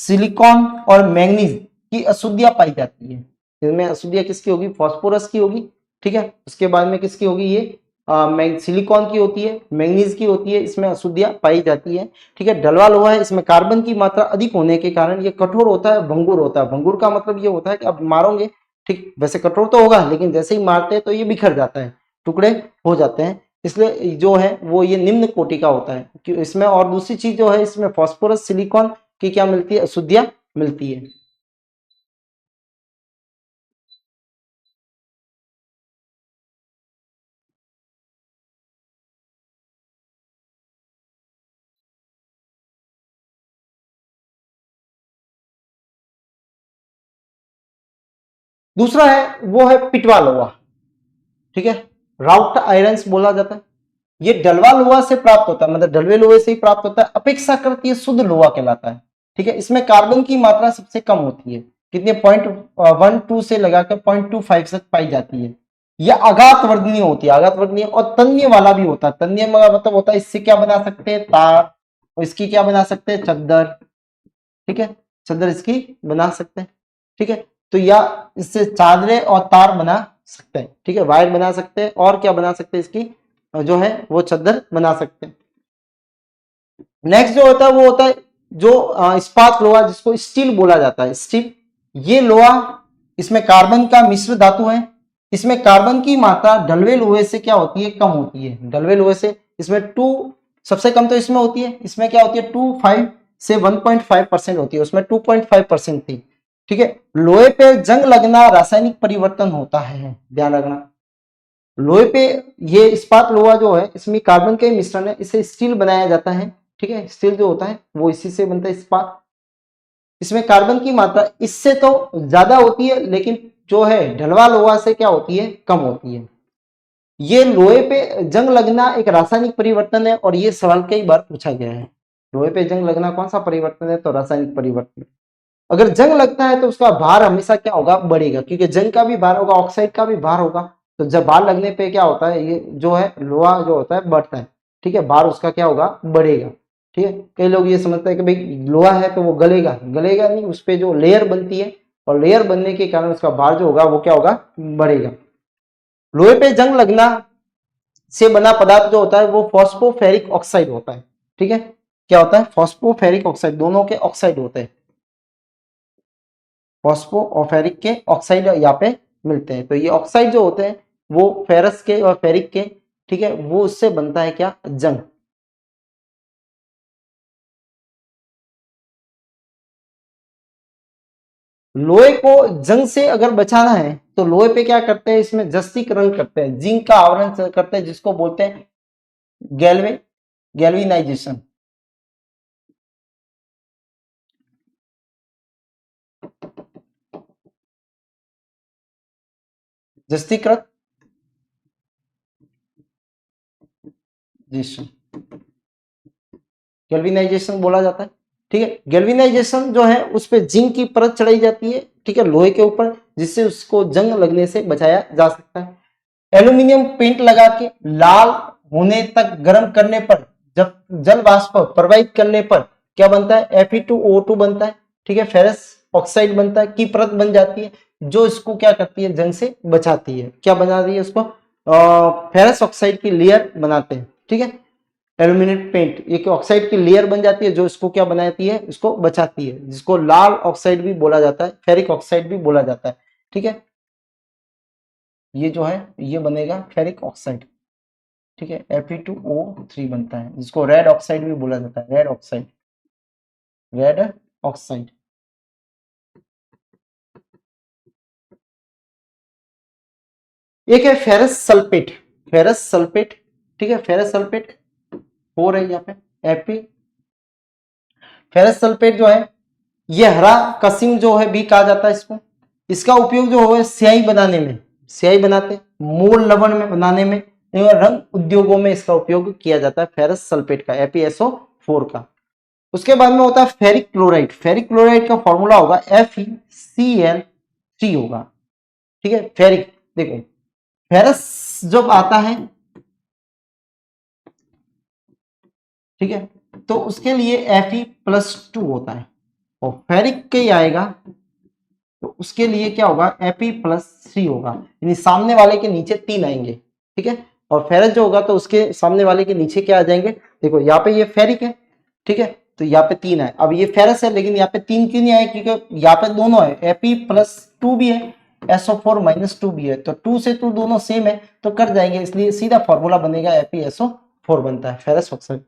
सिलिकॉन और मैंगनीज की अशुद्धियां पाई जाती है। इसमें अशुद्धियां किसकी होगी, फास्फोरस की होगी। ठीक है, उसके बाद में किसकी होगी, ये सिलिकॉन की होती है, मैंगनीज की होती है, इसमें अशुद्धियां पाई जाती है। ठीक है, डलवा लोहा है, इसमें कार्बन की मात्रा अधिक होने के कारण ये कठोर होता है, भंगुर होता है। भंगुर का मतलब ये होता है कि आप मारोगे, ठीक, वैसे कठोर तो होगा, लेकिन जैसे ही मारते हैं तो ये बिखर जाता है, टुकड़े हो जाते हैं। इसलिए जो है वो ये निम्न कोटि का होता है कि इसमें, और दूसरी चीज जो है इसमें फास्फोरस, सिलिकॉन की क्या मिलती है, अशुद्धियां मिलती है। दूसरा है वो है पिटवा लोहा। ठीक है, राउट आयरन्स बोला जाता है। ये डलवा लोहा से प्राप्त होता है, मतलब डलवे लोहे से ही प्राप्त होता है, अपेक्षाकृत ये शुद्ध लोहा कहलाता है। ठीक है, इसमें कार्बन की मात्रा सबसे कम होती है, कितने 0.12 से लगाकर 0.25 तक पाई जाती है। यह आघात वर्धनीय होती है, आघात वर्धनीय और तन्य वाला भी होता है। तन्य मतलब होता है इससे क्या बना सकते हैं, तार, और इसकी क्या बना सकते हैं, चद्दर। ठीक है, चद्दर इसकी बना सकते हैं। ठीक है, तो या इससे चादरें और तार बना सकते हैं। ठीक है, वायर बना सकते हैं, और क्या बना सकते हैं, इसकी जो है वो चद्दर बना सकते हैं। नेक्स्ट जो होता है वो होता है जो इस्पात लोहा, जिसको स्टील बोला जाता है, स्टील। ये लोहा, इसमें कार्बन का मिश्र धातु है। इसमें कार्बन की मात्रा डलवे लोहे से क्या होती है, कम होती है। डलवे लोहे से इसमें 2 सबसे कम तो इसमें होती है, इसमें क्या होती है 2.5 से 1.5% होती है, उसमें 2.5% थी। ठीक है, लोहे पे जंग लगना रासायनिक परिवर्तन होता है, ध्यान रखना। लोहे पे, ये इस्पात लोहा जो है इसमें कार्बन के मिश्रण है, इसे स्टील बनाया जाता है। ठीक है, स्टील जो होता है वो इसी से बनता है, इस्पात। इसमें कार्बन की मात्रा इससे तो ज्यादा होती है, लेकिन जो है ढलवा लोहा से क्या होती है, कम होती है। ये लोहे पे जंग लगना एक रासायनिक परिवर्तन है, और ये सवाल कई बार पूछा गया है। लोहे पे जंग लगना कौन सा परिवर्तन है, तो रासायनिक परिवर्तन। अगर जंग लगता है तो उसका भार हमेशा क्या होगा, बढ़ेगा, क्योंकि जंग का भी भार होगा, ऑक्साइड का भी भार होगा। तो जब भार लगने पे क्या होता है, ये जो है लोहा जो होता है बढ़ता है। ठीक है, भार उसका क्या होगा, बढ़ेगा। ठीक है, कई लोग ये समझते हैं कि भाई लोहा है तो वो गलेगा, गलेगा नहीं, उस पे जो लेयर बनती है, और लेयर बनने के कारण उसका भार जो होगा वो क्या होगा, बढ़ेगा। लोहे पे जंग लगना से बना पदार्थ जो होता है वो फॉस्फोफेरिक ऑक्साइड होता है। ठीक है, क्या होता है, फॉस्फोफेरिक ऑक्साइड, दोनों के ऑक्साइड होते हैं। फॉस्फो और फेरिक के ऑक्साइड यहाँ पे मिलते हैं। तो ये ऑक्साइड जो होते हैं वो फेरस के और फेरिक के, ठीक है, वो उससे बनता है क्या, जंग। लोहे को जंग से अगर बचाना है तो लोहे पे क्या करते हैं, इसमें जस्तीकरण करते हैं, जिंक का आवरण करते हैं, जिसको बोलते हैं गैल्वेनाइजेशन। जस्तीकृत गैल्वेनाइजेशन बोला जाता है। ठीक है, गैल्वेनाइजेशन जो है उस पर जिंक की परत चढ़ाई जाती है, ठीक है, लोहे के ऊपर, जिससे उसको जंग लगने से बचाया जा सकता है। एल्यूमिनियम पेंट लगा के लाल होने तक गर्म करने पर, जब जल वाष्प प्रवाहित करने पर क्या बनता है, Fe2O2 बनता है। ठीक है, फेरस ऑक्साइड बनता है, की परत बन जाती है, जो इसको क्या करती है, जंग से बचाती है। क्या बना रही है उसको, फेरस ऑक्साइड की लेयर बनाते हैं। ठीक है, एल्यूमिनेट पेंट एक ऑक्साइड की लेयर बन जाती है, जो इसको क्या बनाती है, इसको बचाती है, जिसको लाल ऑक्साइड भी बोला जाता है, फेरिक ऑक्साइड भी बोला जाता है। ठीक है, ये जो है ये बनेगा फेरिक ऑक्साइड। ठीक है, Fe2O3 बनता है, जिसको रेड ऑक्साइड भी बोला जाता है, रेड ऑक्साइड, रेड ऑक्साइड। एक है फेरस सल्फेट, फेरस सल्फेट। ठीक है, फेरस सल्फेट 4 है यहाँ पे, Fe। फेरस सल्फेट जो है ये हरा कसिम जो है भी कहा जाता है इसको। इसका उपयोग जो है स्याही बनाने में, स्याही बनाते हैं, मूल लवण में बनाने में, एवं रंग उद्योगों में इसका उपयोग किया जाता है, फेरस सल्फेट का, FeSO4 का। उसके बाद में होता है फेरिक क्लोराइड। फेरिक क्लोराइड का फॉर्मूला होगा FeCl3 होगा। ठीक है, फेरिक, देखो फेरस जब आता है, ठीक है, तो उसके लिए Fe+2 होता है, और फेरिक के ही आएगा तो उसके लिए क्या होगा, Fe+3 होगा, यानी सामने वाले के नीचे 3 आएंगे। ठीक है, और फेरस जो होगा तो उसके सामने वाले के नीचे क्या आ जाएंगे, देखो यहाँ पे ये फेरिक है, ठीक है, तो यहाँ पे 3 है। अब ये फेरस है, लेकिन यहाँ पे 3 क्यों नहीं आए, क्योंकि यहाँ पे दोनों है, Fe+2 भी है, SO4-2 भी है, तो 2 से 2 दोनों सेम है, तो कर जाएंगे, इसलिए सीधा फॉर्मूला बनेगा, FeSO4 बनता है, फेरस ऑक्साइड।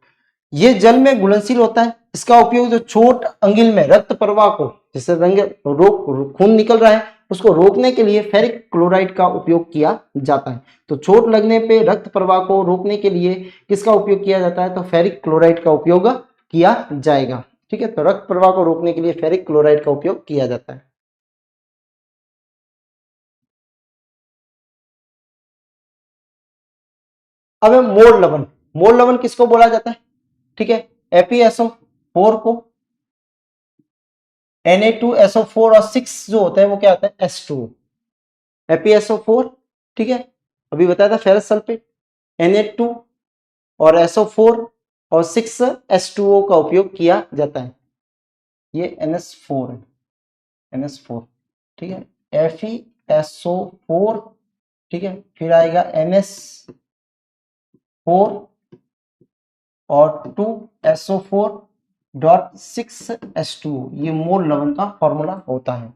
ये जल में घुलनशील होता है। इसका उपयोग जो चोट अंगिल में रक्त प्रवाह को, जैसे रंग रोक खून निकल रहा है उसको रोकने के लिए फेरिक क्लोराइड का उपयोग किया जाता है। तो चोट लगने पे रक्त प्रवाह को रोकने के लिए किसका उपयोग किया जाता है, तो फेरिक क्लोराइड का उपयोग किया जाएगा। ठीक है, तो रक्त प्रवाह को रोकने के लिए फेरिक क्लोराइड का उपयोग किया जाता है। अब है मोड़ लवण। मोल लवण किसको बोला जाता है? ठीक है, FeSO4 को Na2SO4 और 6 जो होता है वो क्या आता है? H2O, FeSO4। ठीक है, अभी बताया था फेरस सल्फेट, Na2 और SO4 और 6 H2O का उपयोग किया जाता है। ये NS4 है, NS4। ठीक है, FeSO4। ठीक है, फिर आएगा NS4 और 2SO4.6H2O, ये मोल लवण का फॉर्मूला होता है।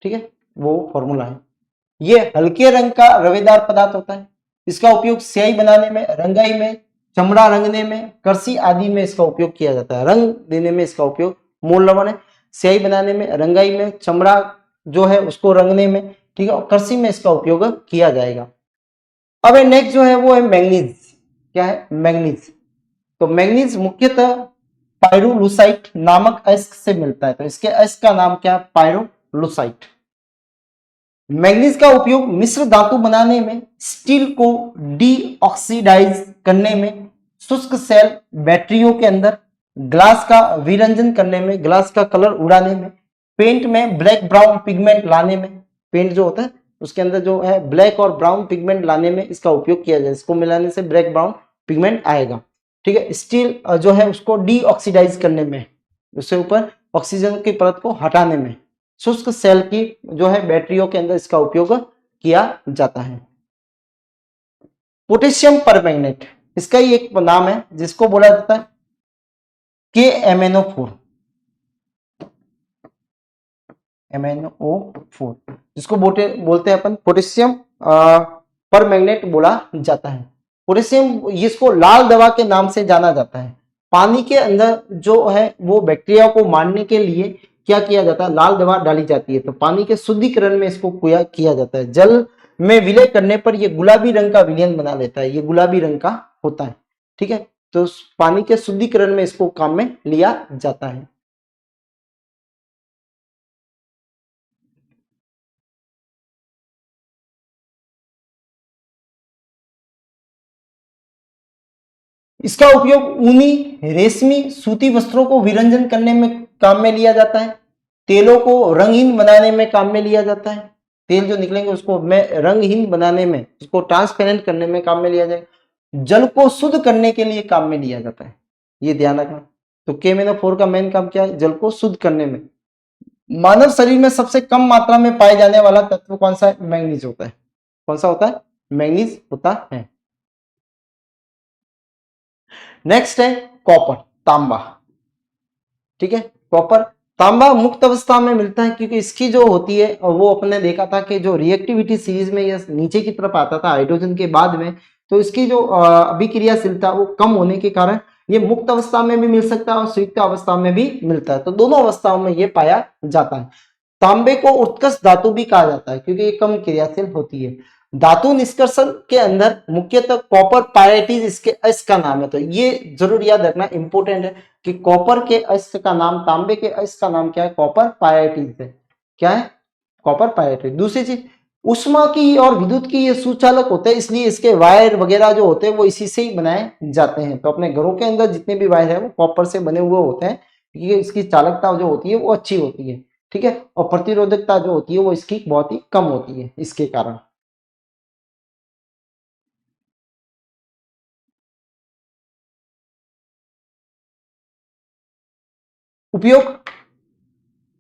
ठीक है, वो फॉर्मूला है। ये हल्के रंग का रवेदार पदार्थ होता है। इसका उपयोग स्याही बनाने में, रंगाई में, चमड़ा रंगने में, करसी आदि में इसका उपयोग किया जाता है। रंग देने में इसका उपयोग मोल लवण है, स्याही बनाने में, रंगाई में, चमड़ा जो है उसको रंगने में, ठीक है, और करसी में इसका उपयोग किया जाएगा। अब नेक्स्ट जो है वो है मैंगनीज। क्या है? मैंगनीज। तो मैंगनीज मुख्यतः पायरोलुसाइट नामक अयस्क से मिलता है। तो इसके अयस्क का नाम क्या है? पायरोलुसाइट। मैंगनीज का उपयोग मिश्र धातु बनाने में, स्टील को डीऑक्सीडाइज करने में, शुष्क सेल बैटरियों के अंदर, ग्लास का विरंजन करने में, ग्लास का कलर उड़ाने में, पेंट में ब्लैक ब्राउन पिगमेंट लाने में, पेंट जो होता है उसके अंदर जो है ब्लैक और ब्राउन पिगमेंट लाने में इसका उपयोग किया जाए। इसको मिलाने से ब्लैक ब्राउन पिगमेंट आएगा। ठीक है, स्टील जो है उसको डीऑक्सीडाइज करने में, उससे ऊपर ऑक्सीजन की परत को हटाने में, शुष्क सेल की जो है बैटरियों के अंदर इसका उपयोग किया जाता है। पोटेशियम परमैंगनेट, इसका ही एक नाम है जिसको बोला जाता है KMnO4, MnO4, जिसको बोलते हैं अपन पोटेशियम परमैंगनेट बोला जाता है। पोटेशियम इसको लाल दवा के नाम से जाना जाता है। पानी के अंदर जो है वो बैक्टीरिया को मारने के लिए क्या किया जाता है? लाल दवा डाली जाती है। तो पानी के शुद्धिकरण में इसको किया जाता है। जल में विलय करने पर ये गुलाबी रंग का विलयन बना लेता है, ये गुलाबी रंग का होता है। ठीक है, तो पानी के शुद्धिकरण में इसको काम में लिया जाता है। इसका उपयोग ऊनी, रेशमी, सूती वस्त्रों को विरंजन करने में काम में लिया जाता है। तेलों को रंगहीन बनाने में काम में लिया जाता है। तेल जो निकलेंगे उसको रंगहीन बनाने में, उसको ट्रांसपेरेंट करने में काम में लिया जाएगा। जल को शुद्ध करने के लिए काम में लिया जाता है, ये ध्यान रखना। तो KMnO4 का मेन काम क्या है? जल को शुद्ध करने में। मानव शरीर में सबसे कम मात्रा में पाए जाने वाला तत्व कौन सा है? मैंगनीज होता है। कौन सा होता है? मैंगनीज होता है। नेक्स्ट है कॉपर, तांबा। ठीक है, कॉपर, तांबा मुक्त अवस्था में मिलता है क्योंकि इसकी जो होती है वो अपने देखा था कि जो रिएक्टिविटी सीरीज में ये नीचे की तरफ आता था हाइड्रोजन के बाद में, तो इसकी जो अभिक्रियाशीलता वो कम होने के कारण ये मुक्त अवस्था में भी मिल सकता है और संयुक्त अवस्था में भी मिलता है। तो दोनों अवस्थाओं में ये पाया जाता है। तांबे को उत्कृष्ट धातु भी कहा जाता है क्योंकि ये कम क्रियाशील होती है। धातु निष्कर्षण के अंदर मुख्यतः कॉपर पायरेटिस इसके अयस्क का नाम है। तो ये जरूर याद रखना, इंपोर्टेंट है कि कॉपर के अयस्क का नाम, तांबे के अयस्क का नाम क्या है? कॉपर पायरेटिस है। क्या है? कॉपर पायरेटिस। दूसरी चीज, उष्मा की और विद्युत की ये सुचालक होते हैं, इसलिए इसके वायर वगैरह जो होते हैं वो इसी से ही बनाए जाते हैं। तो अपने घरों के अंदर जितने भी वायर है वो कॉपर से बने हुए होते हैं क्योंकि इसकी चालकता जो होती है वो अच्छी होती है। ठीक है, और प्रतिरोधकता जो होती है वो इसकी बहुत ही कम होती है इसके कारण। उपयोग,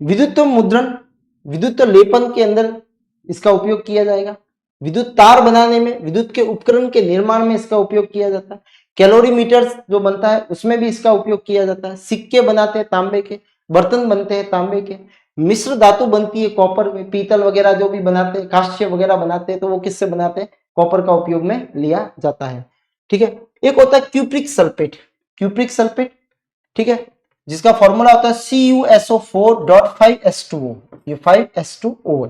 विद्युत मुद्रण, विद्युत लेपन के अंदर इसका उपयोग किया जाएगा। विद्युत तार बनाने में, विद्युत के उपकरण के निर्माण में इसका उपयोग किया जाता है। कैलोरीमीटर जो बनता है उसमें भी इसका उपयोग किया जाता है। सिक्के बनाते हैं तांबे के, बर्तन बनते हैं तांबे के, मिश्र धातु बनती है कॉपर में, पीतल वगैरह जो भी बनाते हैं, कांस्य वगैरह बनाते हैं तो वो किससे बनाते हैं? कॉपर का उपयोग में लिया जाता है। ठीक है, एक होता है क्यूप्रिक सल्फेट, क्यूप्रिक सल्फेट। ठीक है, जिसका फॉर्मूला होता है CuSO4.5H2O, ये 5H2O है।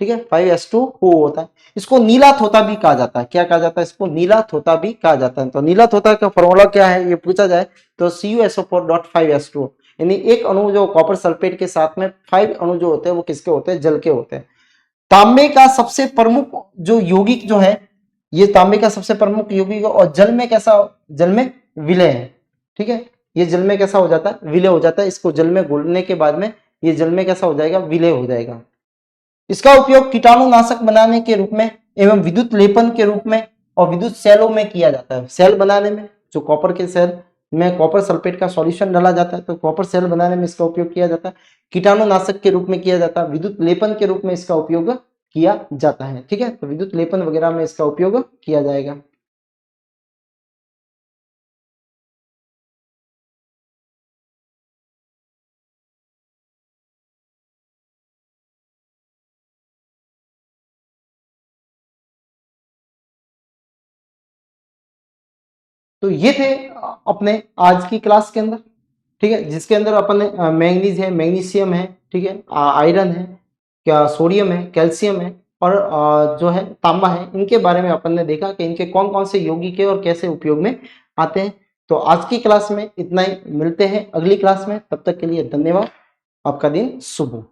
ठीक है, 5H2O होता है। इसको नीला थोता भी कहा जाता है। क्या कहा जाता है? इसको नीला थोता भी कहा जाता है। तो नीला थोता का फॉर्मूला क्या है ये पूछा जाए तो CuSO4.5H2O, यानी एक अणु जो कॉपर सल्फेट के साथ में 5 अणु जो होते हैं वो किसके होते हैं? जल के होते हैं। तांबे का सबसे प्रमुख जो यौगिक जो है ये तांबे का सबसे प्रमुख यौगिक है। और जल में कैसा, जल में विलय है, ठीक है, ये जल में कैसा हो जाता है, विलय हो जाता है। इसको जल में घोलने के बाद में ये जल में कैसा हो जाएगा, विलय हो जाएगा। इसका उपयोग कीटाणुनाशक बनाने के रूप में एवं विद्युत लेपन के रूप में और विद्युत सेलों में किया जाता है। सेल बनाने में, जो कॉपर के सेल में कॉपर सल्फेट का सॉल्यूशन डाला जाता है, तो कॉपर सेल बनाने में इसका उपयोग किया जाता है। कीटाणुनाशक के रूप में किया जाता है, विद्युत लेपन के रूप में इसका उपयोग किया जाता है, ठीक है। तो विद्युत लेपन वगैरह में इसका उपयोग किया जाएगा। तो ये थे अपने आज की क्लास के अंदर, ठीक है, जिसके अंदर अपन ने मैंगनीज है, मैग्नीशियम है, ठीक है, आयरन है, क्या सोडियम है, कैल्शियम है और जो है तांबा है, इनके बारे में अपन ने देखा कि इनके कौन कौन से यौगिक है और कैसे उपयोग में आते हैं। तो आज की क्लास में इतना ही, मिलते हैं अगली क्लास में, तब तक के लिए धन्यवाद, आपका दिन शुभ हो।